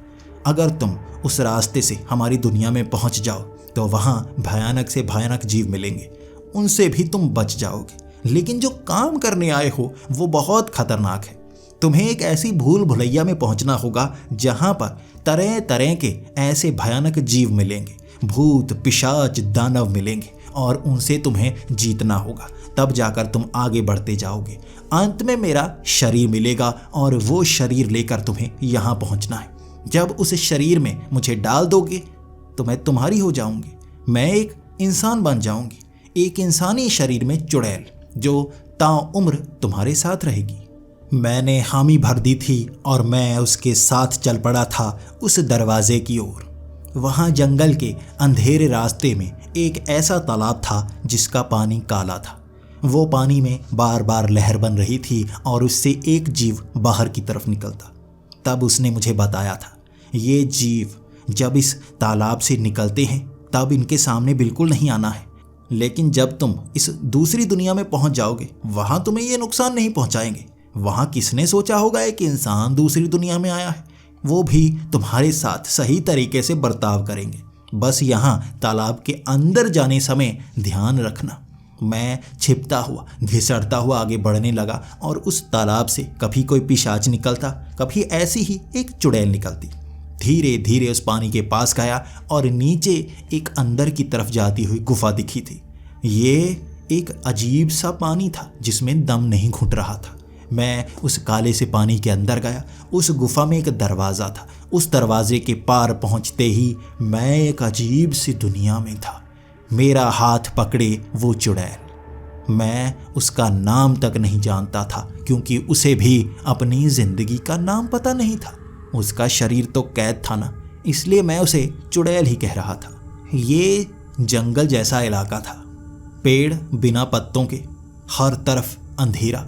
अगर तुम उस रास्ते से हमारी दुनिया में पहुँच जाओ तो वहाँ भयानक से भयानक जीव मिलेंगे, उनसे भी तुम बच जाओगे। लेकिन जो काम करने आए हो वो बहुत खतरनाक है। तुम्हें एक ऐसी भूल भुलैया में पहुंचना होगा जहां पर तरह तरह के ऐसे भयानक जीव मिलेंगे, भूत पिशाच दानव मिलेंगे, और उनसे तुम्हें जीतना होगा। तब जाकर तुम आगे बढ़ते जाओगे। अंत में मेरा शरीर मिलेगा और वो शरीर लेकर तुम्हें यहाँ पहुँचना है। जब उस शरीर में मुझे डाल दोगे तो मैं तुम्हारी हो जाऊंगी। मैं एक इंसान बन जाऊंगी, एक इंसानी शरीर में चुड़ैल जो ताउम्र तुम्हारे साथ रहेगी। मैंने हामी भर दी थी और मैं उसके साथ चल पड़ा था उस दरवाजे की ओर। वहाँ जंगल के अंधेरे रास्ते में एक ऐसा तालाब था जिसका पानी काला था। वो पानी में बार बार लहर बन रही थी और उससे एक जीव बाहर की तरफ निकलता। तब उसने मुझे बताया था ये जीव जब इस तालाब से निकलते हैं तब इनके सामने बिल्कुल नहीं आना है, लेकिन जब तुम इस दूसरी दुनिया में पहुंच जाओगे वहां तुम्हें ये नुकसान नहीं पहुंचाएंगे। वहां किसने सोचा होगा एक इंसान दूसरी दुनिया में आया है, वो भी तुम्हारे साथ सही तरीके से बर्ताव करेंगे। बस यहाँ तालाब के अंदर जाने समय ध्यान रखना। मैं छिपता हुआ घिसड़ता हुआ आगे बढ़ने लगा और उस तालाब से कभी कोई पिशाच निकलता, कभी ऐसी ही एक चुड़ैल निकलती। धीरे धीरे उस पानी के पास गया और नीचे एक अंदर की तरफ जाती हुई गुफा दिखी थी। ये एक अजीब सा पानी था जिसमें दम नहीं घुट रहा था। मैं उस काले से पानी के अंदर गया। उस गुफा में एक दरवाज़ा था। उस दरवाजे के पार पहुंचते ही मैं एक अजीब सी दुनिया में था। मेरा हाथ पकड़े वो चुड़ैल। मैं उसका नाम तक नहीं जानता था क्योंकि उसे भी अपनी ज़िंदगी का नाम पता नहीं था। उसका शरीर तो कैद था ना, इसलिए मैं उसे चुड़ैल ही कह रहा था। ये जंगल जैसा इलाका था, पेड़ बिना पत्तों के, हर तरफ अंधेरा।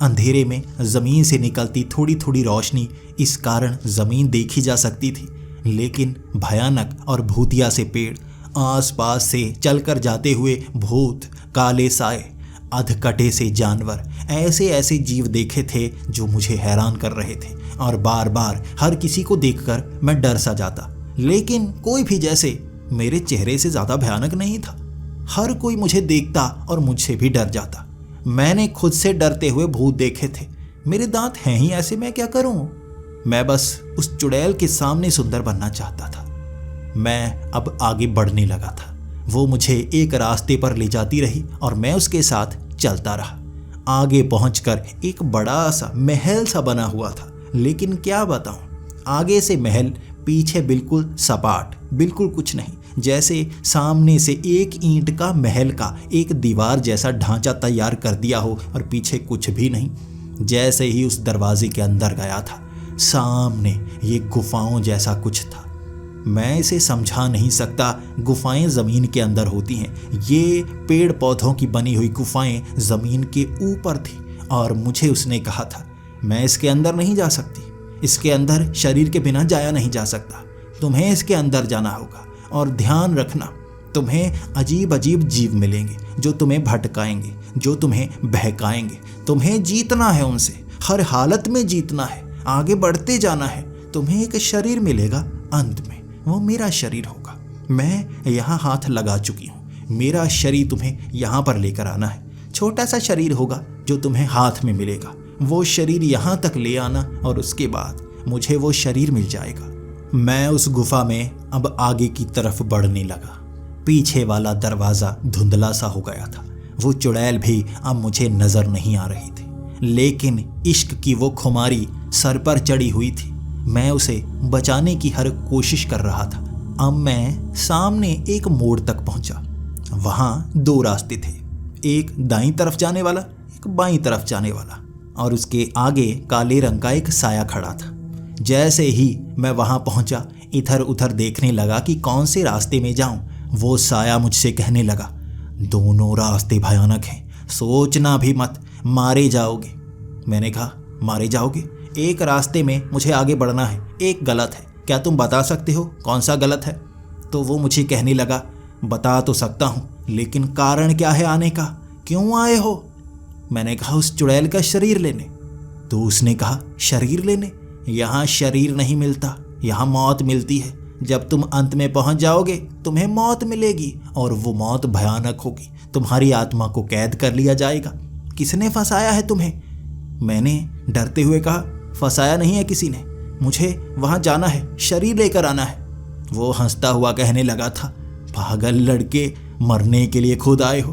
अंधेरे में ज़मीन से निकलती थोड़ी थोड़ी रोशनी, इस कारण ज़मीन देखी जा सकती थी। लेकिन भयानक और भूतिया से पेड़, आसपास से चलकर जाते हुए भूत, काले साए, अधकटे से जानवर, ऐसे ऐसे जीव देखे थे जो मुझे हैरान कर रहे थे। और बार बार हर किसी को देखकर मैं डर सा जाता, लेकिन कोई भी जैसे मेरे चेहरे से ज़्यादा भयानक नहीं था। हर कोई मुझे देखता और मुझसे भी डर जाता। मैंने खुद से डरते हुए भूत देखे थे। मेरे दांत हैं ही ऐसे, मैं क्या करूं? मैं बस उस चुड़ैल के सामने सुंदर बनना चाहता था। मैं अब आगे बढ़ने लगा था। वो मुझे एक रास्ते पर ले जाती रही और मैं उसके साथ चलता रहा। आगे पहुंचकर एक बड़ा सा महल सा बना हुआ था, लेकिन क्या बताऊं, आगे से महल, पीछे बिल्कुल सपाट, बिल्कुल कुछ नहीं। जैसे सामने से एक ईंट का महल का एक दीवार जैसा ढांचा तैयार कर दिया हो और पीछे कुछ भी नहीं। जैसे ही उस दरवाजे के अंदर गया था, सामने ये गुफाओं जैसा कुछ था। मैं इसे समझा नहीं सकता। गुफाएं ज़मीन के अंदर होती हैं। ये पेड़ पौधों की बनी हुई गुफाएं ज़मीन के ऊपर थी और मुझे उसने कहा था मैं इसके अंदर नहीं जा सकती, इसके अंदर शरीर के बिना जाया नहीं जा सकता, तुम्हें इसके अंदर जाना होगा। और ध्यान रखना, तुम्हें अजीब अजीब जीव मिलेंगे जो तुम्हें भटकाएंगे, जो तुम्हें बहकाएंगे। तुम्हें जीतना है उनसे, हर हालत में जीतना है, आगे बढ़ते जाना है। तुम्हें एक शरीर मिलेगा, अंत में वो मेरा शरीर होगा। मैं यहाँ हाथ लगा चुकी हूँ। मेरा शरीर तुम्हें यहाँ पर लेकर आना है। छोटा सा शरीर होगा जो तुम्हें हाथ में मिलेगा। वो शरीर यहाँ तक ले आना और उसके बाद मुझे वो शरीर मिल जाएगा। मैं उस गुफा में अब आगे की तरफ बढ़ने लगा। पीछे वाला दरवाज़ा धुंधला सा हो गया था। वो चुड़ैल भी अब मुझे नज़र नहीं आ रही थी, लेकिन इश्क की वो खुमारी सर पर चढ़ी हुई थी। मैं उसे बचाने की हर कोशिश कर रहा था। अब मैं सामने एक मोड़ तक पहुंचा। वहाँ दो रास्ते थे, एक दाईं तरफ जाने वाला, एक बाईं तरफ जाने वाला, और उसके आगे काले रंग का एक साया खड़ा था। जैसे ही मैं वहाँ पहुँचा, इधर उधर देखने लगा कि कौन से रास्ते में जाऊँ। वो साया मुझसे कहने लगा, दोनों रास्ते भयानक हैं, सोचना भी मत, मारे जाओगे। मैंने कहा, मारे जाओगे? एक रास्ते में मुझे आगे बढ़ना है, एक गलत है, क्या तुम बता सकते हो कौन सा गलत है? तो वो मुझे कहने लगा, बता तो सकता हूँ, लेकिन कारण क्या है आने का, क्यों आए हो? मैंने कहा, उस चुड़ैल का शरीर लेने। तो उसने कहा, शरीर लेने? यहाँ शरीर नहीं मिलता, यहाँ मौत मिलती है। जब तुम अंत में पहुंच जाओगे तुम्हें मौत मिलेगी, और वो मौत भयानक होगी। तुम्हारी आत्मा को कैद कर लिया जाएगा। किसने फंसाया है तुम्हें? मैंने डरते हुए कहा, फंसाया नहीं है किसी ने, मुझे वहां जाना है, शरीर लेकर आना है। वो हंसता हुआ कहने लगा था, पागल लड़के, मरने के लिए खुद आए हो।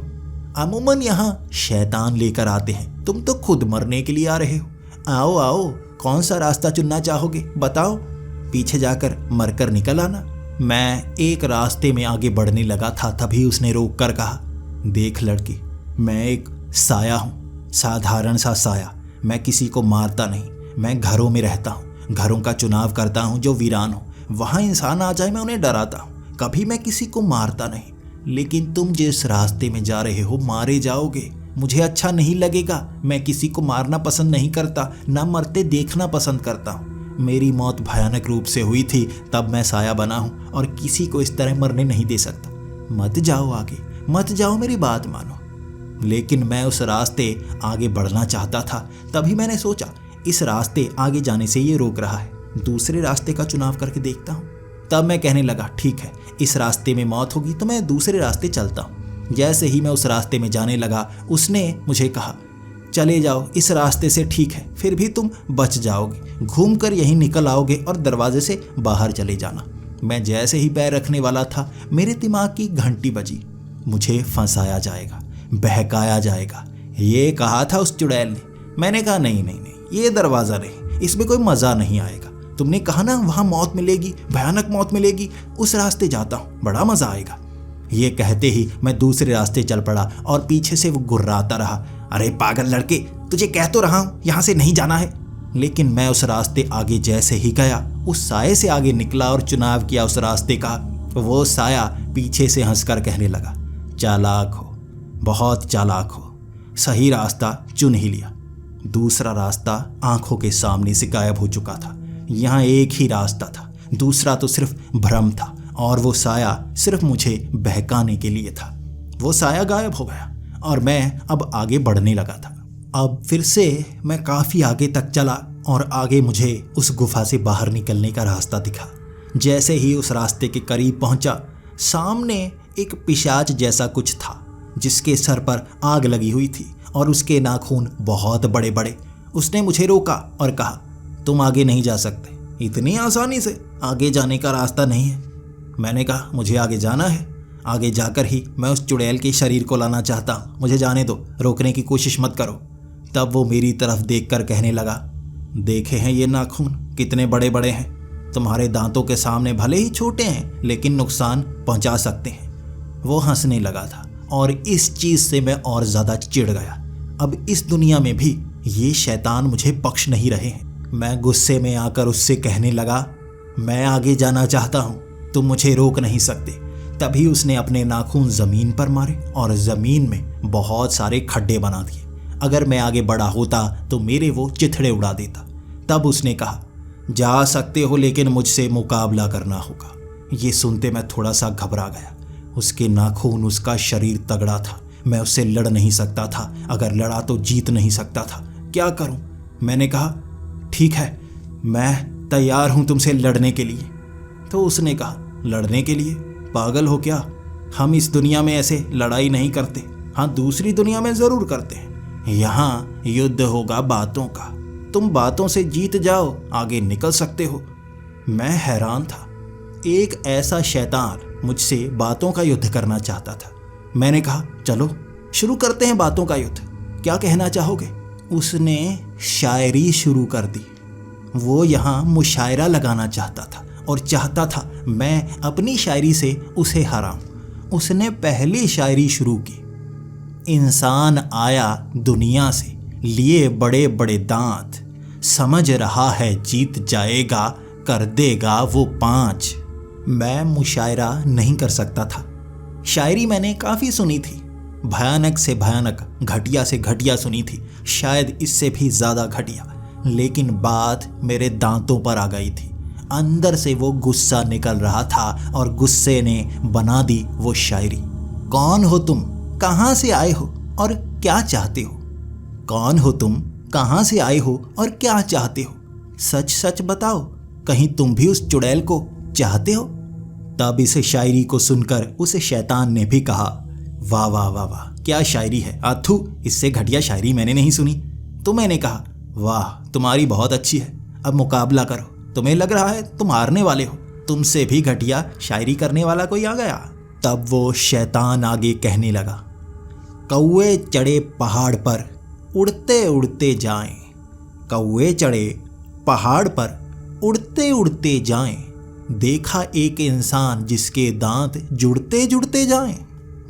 अमूमन यहाँ शैतान लेकर आते हैं, तुम तो खुद मरने के लिए आ रहे हो। आओ आओ, कौन सा रास्ता चुनना चाहोगे बताओ, पीछे जाकर मरकर निकल आना। मैं एक रास्ते में आगे बढ़ने लगा था, तभी उसने रोक कर कहा, देख लड़की, मैं एक साया हूँ, साधारण सा साया। मैं किसी को मारता नहीं, मैं घरों में रहता हूँ, घरों का चुनाव करता हूँ जो वीरान हो। वहाँ इंसान आ जाए मैं उन्हें डराता हूँ, कभी मैं किसी को मारता नहीं। लेकिन तुम जिस रास्ते में जा रहे हो मारे जाओगे, मुझे अच्छा नहीं लगेगा। मैं किसी को मारना पसंद नहीं करता, ना मरते देखना पसंद करता हूँ। मेरी मौत भयानक रूप से हुई थी, तब मैं साया बना हूँ, और किसी को इस तरह मरने नहीं दे सकता। मत जाओ आगे, मत जाओ, मेरी बात मानो। लेकिन मैं उस रास्ते आगे बढ़ना चाहता था, तभी मैंने सोचा इस रास्ते आगे जाने से ये रोक रहा है, दूसरे रास्ते का चुनाव करके देखता हूँ। तब मैं कहने लगा, ठीक है, इस रास्ते में मौत होगी तो मैं दूसरे रास्ते चलता हूँ। जैसे ही मैं उस रास्ते में जाने लगा, उसने मुझे कहा, चले जाओ, इस रास्ते से ठीक है, फिर भी तुम बच जाओगे, घूमकर यहीं निकल आओगे और दरवाजे से बाहर चले जाना। मैं जैसे ही पैर रखने वाला था, मेरे दिमाग की घंटी बजी, मुझे फंसाया जाएगा, बहकाया जाएगा, ये कहा था उस चुड़ैल ने। मैंने कहा, नहीं नहीं नहीं, ये दरवाज़ा नहीं, इसमें कोई मज़ा नहीं आएगा। तुमने कहा ना वहाँ मौत मिलेगी, भयानक मौत मिलेगी, उस रास्ते जाता हूँ, बड़ा मज़ा आएगा। ये कहते ही मैं दूसरे रास्ते चल पड़ा, और पीछे से वो गुर्राता रहा, अरे पागल लड़के, तुझे कह तो रहा हूँ यहाँ से नहीं जाना है। लेकिन मैं उस रास्ते आगे जैसे ही गया, उस साये से आगे निकला और चुनाव किया उस रास्ते का। वो साया पीछे से हंसकर कहने लगा, चालाक हो, बहुत चालाक हो, सही रास्ता चुन ही लिया। दूसरा रास्ता आंखों के सामने से गायब हो चुका था। यहाँ एक ही रास्ता था, दूसरा तो सिर्फ भ्रम था, और वो साया सिर्फ मुझे बहकाने के लिए था। वो साया गायब हो गया और मैं अब आगे बढ़ने लगा था। अब फिर से मैं काफ़ी आगे तक चला, और आगे मुझे उस गुफा से बाहर निकलने का रास्ता दिखा। जैसे ही उस रास्ते के करीब पहुंचा, सामने एक पिशाच जैसा कुछ था, जिसके सर पर आग लगी हुई थी और उसके नाखून बहुत बड़े बड़े। उसने मुझे रोका और कहा, तुम आगे नहीं जा सकते, इतनी आसानी से आगे जाने का रास्ता नहीं है। मैंने कहा, मुझे आगे जाना है, आगे जाकर ही मैं उस चुड़ैल के शरीर को लाना चाहता हूँ, मुझे जाने दो, रोकने की कोशिश मत करो। तब वो मेरी तरफ देखकर कहने लगा, देखे हैं ये नाखून कितने बड़े बड़े हैं, तुम्हारे दांतों के सामने भले ही छोटे हैं लेकिन नुकसान पहुंचा सकते हैं। वो हंसने लगा था, और इस चीज़ से मैं और ज़्यादा चिढ़ गया। अब इस दुनिया में भी ये शैतान मुझे बख्श नहीं रहे हैं। मैं गुस्से में आकर उससे कहने लगा, मैं आगे जाना चाहता हूँ, तुम मुझे रोक नहीं सकते। तभी उसने अपने नाखून ज़मीन पर मारे और ज़मीन में बहुत सारे खड्डे बना दिए। अगर मैं आगे बढ़ा होता तो मेरे वो चिथड़े उड़ा देता। तब उसने कहा, जा सकते हो लेकिन मुझसे मुकाबला करना होगा। ये सुनते मैं थोड़ा सा घबरा गया। उसके नाखून, उसका शरीर तगड़ा था, मैं उससे लड़ नहीं सकता था, अगर लड़ा तो जीत नहीं सकता था। क्या करूं? मैंने कहा, ठीक है, मैं तैयार हूं तुमसे लड़ने के लिए। तो उसने कहा, लड़ने के लिए? पागल हो क्या? हम इस दुनिया में ऐसे लड़ाई नहीं करते। हाँ, दूसरी दुनिया में ज़रूर करते हैं। यहाँ युद्ध होगा बातों का, तुम बातों से जीत जाओ, आगे निकल सकते हो। मैं हैरान था, एक ऐसा शैतान मुझसे बातों का युद्ध करना चाहता था। मैंने कहा, चलो शुरू करते हैं बातों का युद्ध, क्या कहना चाहोगे? उसने शायरी शुरू कर दी। वो यहाँ मुशायरा लगाना चाहता था और चाहता था मैं अपनी शायरी से उसे हराऊं। उसने पहली शायरी शुरू की, इंसान आया दुनिया से लिए बड़े बड़े दांत, समझ रहा है जीत जाएगा, कर देगा वो 5। मैं मुशायरा नहीं कर सकता था। शायरी मैंने काफ़ी सुनी थी, भयानक से भयानक, घटिया से घटिया सुनी थी, शायद इससे भी ज़्यादा घटिया, लेकिन बात मेरे दांतों पर आ गई थी। अंदर से वो गुस्सा निकल रहा था और गुस्से ने बना दी वो शायरी। कौन हो तुम, कहाँ से आए हो और क्या चाहते हो? कौन हो तुम, कहाँ से आए हो और क्या चाहते हो? सच सच बताओ, कहीं तुम भी उस चुड़ैल को चाहते हो? तब इस शायरी को सुनकर उस शैतान ने भी कहा, वाह वाह वाह वाह, क्या शायरी है आथू, इससे घटिया शायरी मैंने नहीं सुनी। तो मैंने कहा, वाह तुम्हारी बहुत अच्छी है, अब मुकाबला करो, तुम्हें लग रहा है तुम हारने वाले हो, तुमसे भी घटिया शायरी करने वाला कोई आ गया। तब वो शैतान आगे कहने लगा, कौवे चढ़े पहाड़ पर उड़ते उड़ते जाएं, कौवे चढ़े पहाड़ पर उड़ते उड़ते जाएं, देखा एक इंसान जिसके दांत जुड़ते जुड़ते जाएं।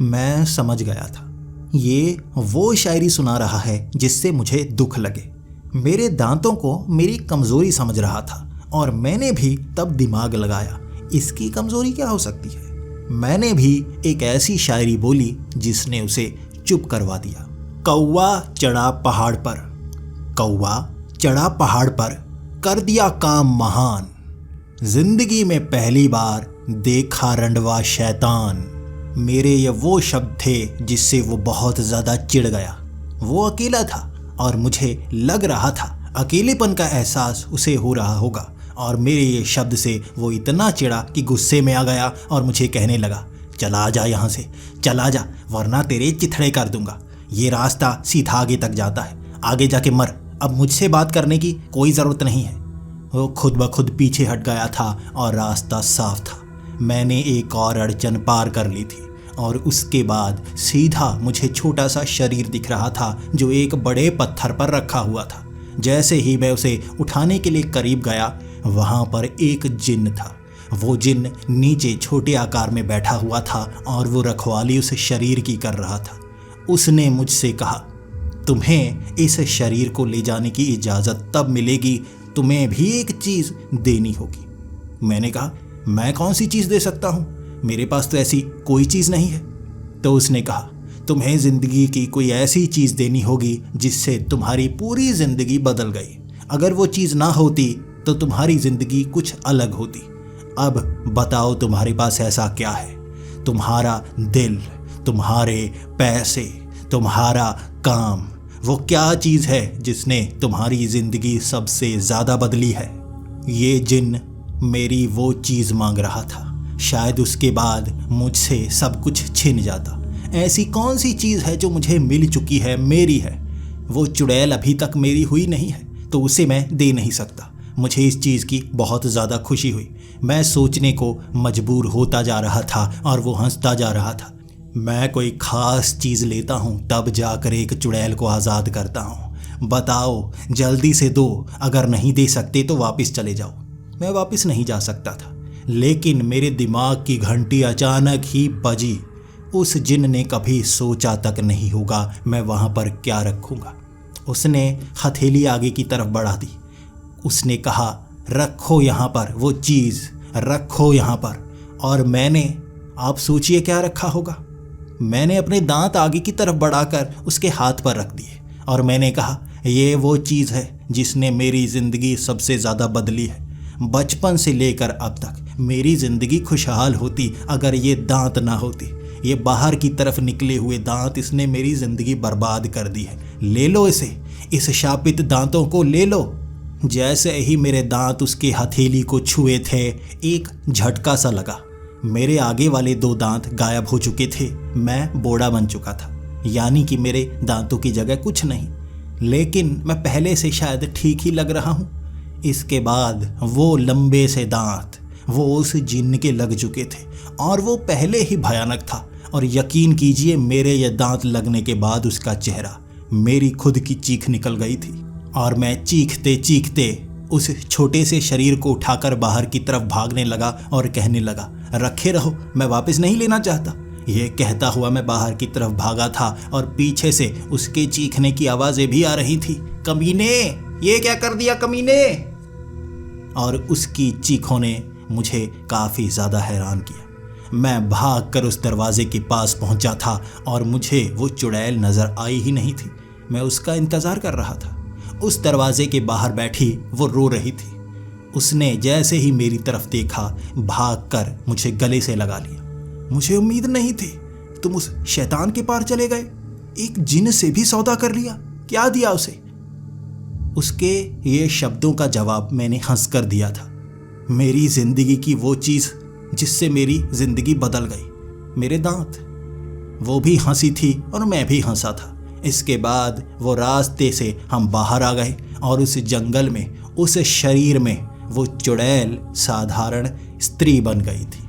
मैं समझ गया था ये वो शायरी सुना रहा है जिससे मुझे दुख लगे। मेरे दांतों को मेरी कमज़ोरी समझ रहा था और मैंने भी तब दिमाग लगाया, इसकी कमज़ोरी क्या हो सकती है। मैंने भी एक ऐसी शायरी बोली जिसने उसे चुप करवा दिया। कौवा चढ़ा पहाड़ पर, कौवा चढ़ा पहाड़ पर, कर दिया काम महान, जिंदगी में पहली बार देखा रंडवा शैतान। मेरे ये वो शब्द थे जिससे वो बहुत ज़्यादा चिढ़ गया। वो अकेला था और मुझे लग रहा था अकेलेपन का एहसास उसे हो रहा होगा, और मेरे ये शब्द से वो इतना चिढ़ा कि गुस्से में आ गया और मुझे कहने लगा, चला जा यहाँ से, चला जा, वरना तेरे चिथड़े कर दूंगा। ये रास्ता सीधा आगे तक जाता है, आगे जाके मर, अब मुझसे बात करने की कोई ज़रूरत नहीं है। वो खुद ब खुद पीछे हट गया था और रास्ता साफ था। मैंने एक और अड़चन पार कर ली थी और उसके बाद सीधा मुझे छोटा सा शरीर दिख रहा था जो एक बड़े पत्थर पर रखा हुआ था। जैसे ही मैं उसे उठाने के लिए करीब गया, वहाँ पर एक जिन्न था। वो जिन्न नीचे छोटे आकार में बैठा हुआ था और वो रखवाली उस शरीर की कर रहा था। उसने मुझसे कहा, तुम्हें इस शरीर को ले जाने की इजाज़त तब मिलेगी, तुम्हें भी एक चीज़ देनी होगी। मैंने कहा, मैं कौन सी चीज़ दे सकता हूँ, मेरे पास तो ऐसी कोई चीज़ नहीं है। तो उसने कहा, तुम्हें ज़िंदगी की कोई ऐसी चीज़ देनी होगी जिससे तुम्हारी पूरी ज़िंदगी बदल गई। अगर वो चीज़ ना होती तो तुम्हारी ज़िंदगी कुछ अलग होती। अब बताओ तुम्हारे पास ऐसा क्या है? तुम्हारा दिल, तुम्हारे पैसे, तुम्हारा काम, वो क्या चीज़ है जिसने तुम्हारी ज़िंदगी सबसे ज़्यादा बदली है? ये जिन्न मेरी वो चीज़ मांग रहा था। शायद उसके बाद मुझसे सब कुछ छिन जाता। ऐसी कौन सी चीज़ है जो मुझे मिल चुकी है, मेरी है? वो चुड़ैल अभी तक मेरी हुई नहीं है तो उसे मैं दे नहीं सकता। मुझे इस चीज़ की बहुत ज़्यादा खुशी हुई। मैं सोचने को मजबूर होता जा रहा था और वो हंसता जा रहा था। मैं कोई ख़ास चीज़ लेता हूँ तब जाकर एक चुड़ैल को आज़ाद करता हूँ। बताओ, जल्दी से दो, अगर नहीं दे सकते तो वापस चले जाओ। मैं वापस नहीं जा सकता था, लेकिन मेरे दिमाग की घंटी अचानक ही बजी। उस जिन्न ने कभी सोचा तक नहीं होगा मैं वहाँ पर क्या रखूँगा। उसने हथेली आगे की तरफ बढ़ा दी। उसने कहा, रखो यहाँ पर वो चीज़, रखो यहाँ पर। और मैंने, आप सोचिए क्या रखा होगा। मैंने अपने दांत आगे की तरफ बढ़ाकर उसके हाथ पर रख दिए और मैंने कहा, ये वो चीज़ है जिसने मेरी ज़िंदगी सबसे ज़्यादा बदली है। बचपन से लेकर अब तक मेरी ज़िंदगी खुशहाल होती अगर ये दांत ना होती। ये बाहर की तरफ निकले हुए दांत, इसने मेरी ज़िंदगी बर्बाद कर दी है। ले लो इसे, इस शापित दांतों को ले लो। जैसे ही मेरे दांत उसके हथेली को छुए थे, एक झटका सा लगा। मेरे आगे वाले 2 दांत गायब हो चुके थे। मैं बूढ़ा बन चुका था, यानी कि मेरे दांतों की जगह कुछ नहीं। लेकिन मैं पहले से शायद ठीक ही लग रहा हूँ। इसके बाद वो लंबे से दांत वो उस जिन्न के लग चुके थे और वो पहले ही भयानक था। और यकीन कीजिए, मेरे ये दांत लगने के बाद उसका चेहरा, मेरी खुद की चीख निकल गई थी और मैं चीखते चीखते उस छोटे से शरीर को उठाकर बाहर की तरफ भागने लगा और कहने लगा, रखे रहो, मैं वापस नहीं लेना चाहता। यह कहता हुआ मैं बाहर की तरफ भागा था और पीछे से उसके चीखने की आवाज़ें भी आ रही थी, कमीने, ये क्या कर दिया कमीने। और उसकी चीखों ने मुझे काफ़ी ज़्यादा हैरान किया। मैं भागकर उस दरवाजे के पास पहुंचा था और मुझे वो चुड़ैल नज़र आई ही नहीं थी। मैं उसका इंतज़ार कर रहा था। उस दरवाजे के बाहर बैठी वो रो रही थी। उसने जैसे ही मेरी तरफ देखा, भागकर मुझे गले से लगा लिया। मुझे उम्मीद नहीं थी, तुम उस शैतान के पार चले गए, एक जिन से भी सौदा कर लिया, क्या दिया उसे? उसके ये शब्दों का जवाब मैंने हंसकर दिया था। मेरी जिंदगी की वो चीज़ जिससे मेरी जिंदगी बदल गई, मेरे दांत। वो भी हंसी थी और मैं भी हंसा था। इसके बाद वो रास्ते से हम बाहर आ गए और उस जंगल में, उस शरीर में वो चुड़ैल साधारण स्त्री बन गई थी।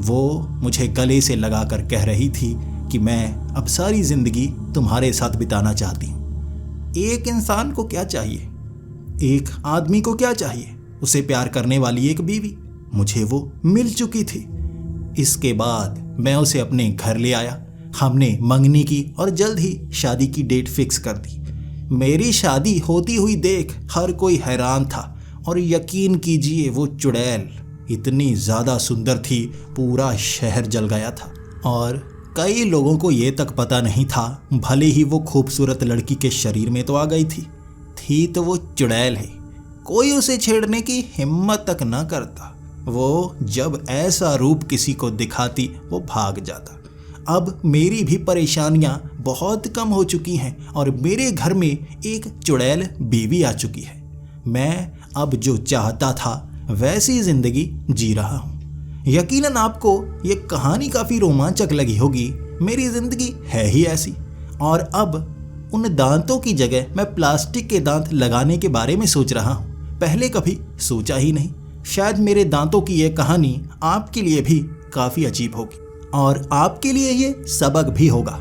वो मुझे गले से लगाकर कह रही थी कि मैं अब सारी जिंदगी तुम्हारे साथ बिताना चाहती हूँ। एक इंसान को क्या चाहिए, एक आदमी को क्या चाहिए? उसे प्यार करने वाली एक बीवी। मुझे वो मिल चुकी थी। इसके बाद मैं उसे अपने घर ले आया। हमने मंगनी की और जल्द ही शादी की डेट फिक्स कर दी। मेरी शादी होती हुई देख हर कोई हैरान था और यकीन कीजिए वो चुड़ैल इतनी ज़्यादा सुंदर थी, पूरा शहर जल गया था। और कई लोगों को ये तक पता नहीं था, भले ही वो खूबसूरत लड़की के शरीर में तो आ गई थी तो वो चुड़ैल है। कोई उसे छेड़ने की हिम्मत तक न करता। वो जब ऐसा रूप किसी को दिखाती वो भाग जाता। अब मेरी भी परेशानियां बहुत कम हो चुकी हैं और मेरे घर में एक चुड़ैल बीवी आ चुकी है। मैं अब जो चाहता था वैसी जिंदगी जी रहा हूँ। यकीनन आपको ये कहानी काफ़ी रोमांचक लगी होगी। मेरी ज़िंदगी है ही ऐसी। और अब उन दांतों की जगह मैं प्लास्टिक के दांत लगाने के बारे में सोच रहा हूँ। पहले कभी सोचा ही नहीं। शायद मेरे दांतों की ये कहानी आपके लिए भी काफ़ी अजीब होगी और आपके लिए ये सबक भी होगा।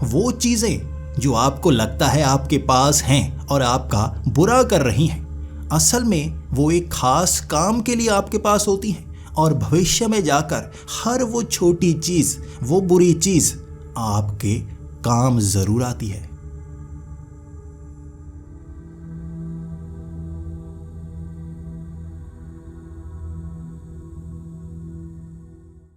वो चीज़ें जो आपको लगता है आपके पास हैं और आपका बुरा कर रही हैं, असल में वो एक खास काम के लिए आपके पास होती हैं और भविष्य में जाकर हर वो छोटी चीज़, वो बुरी चीज़ आपके काम ज़रूर आती है।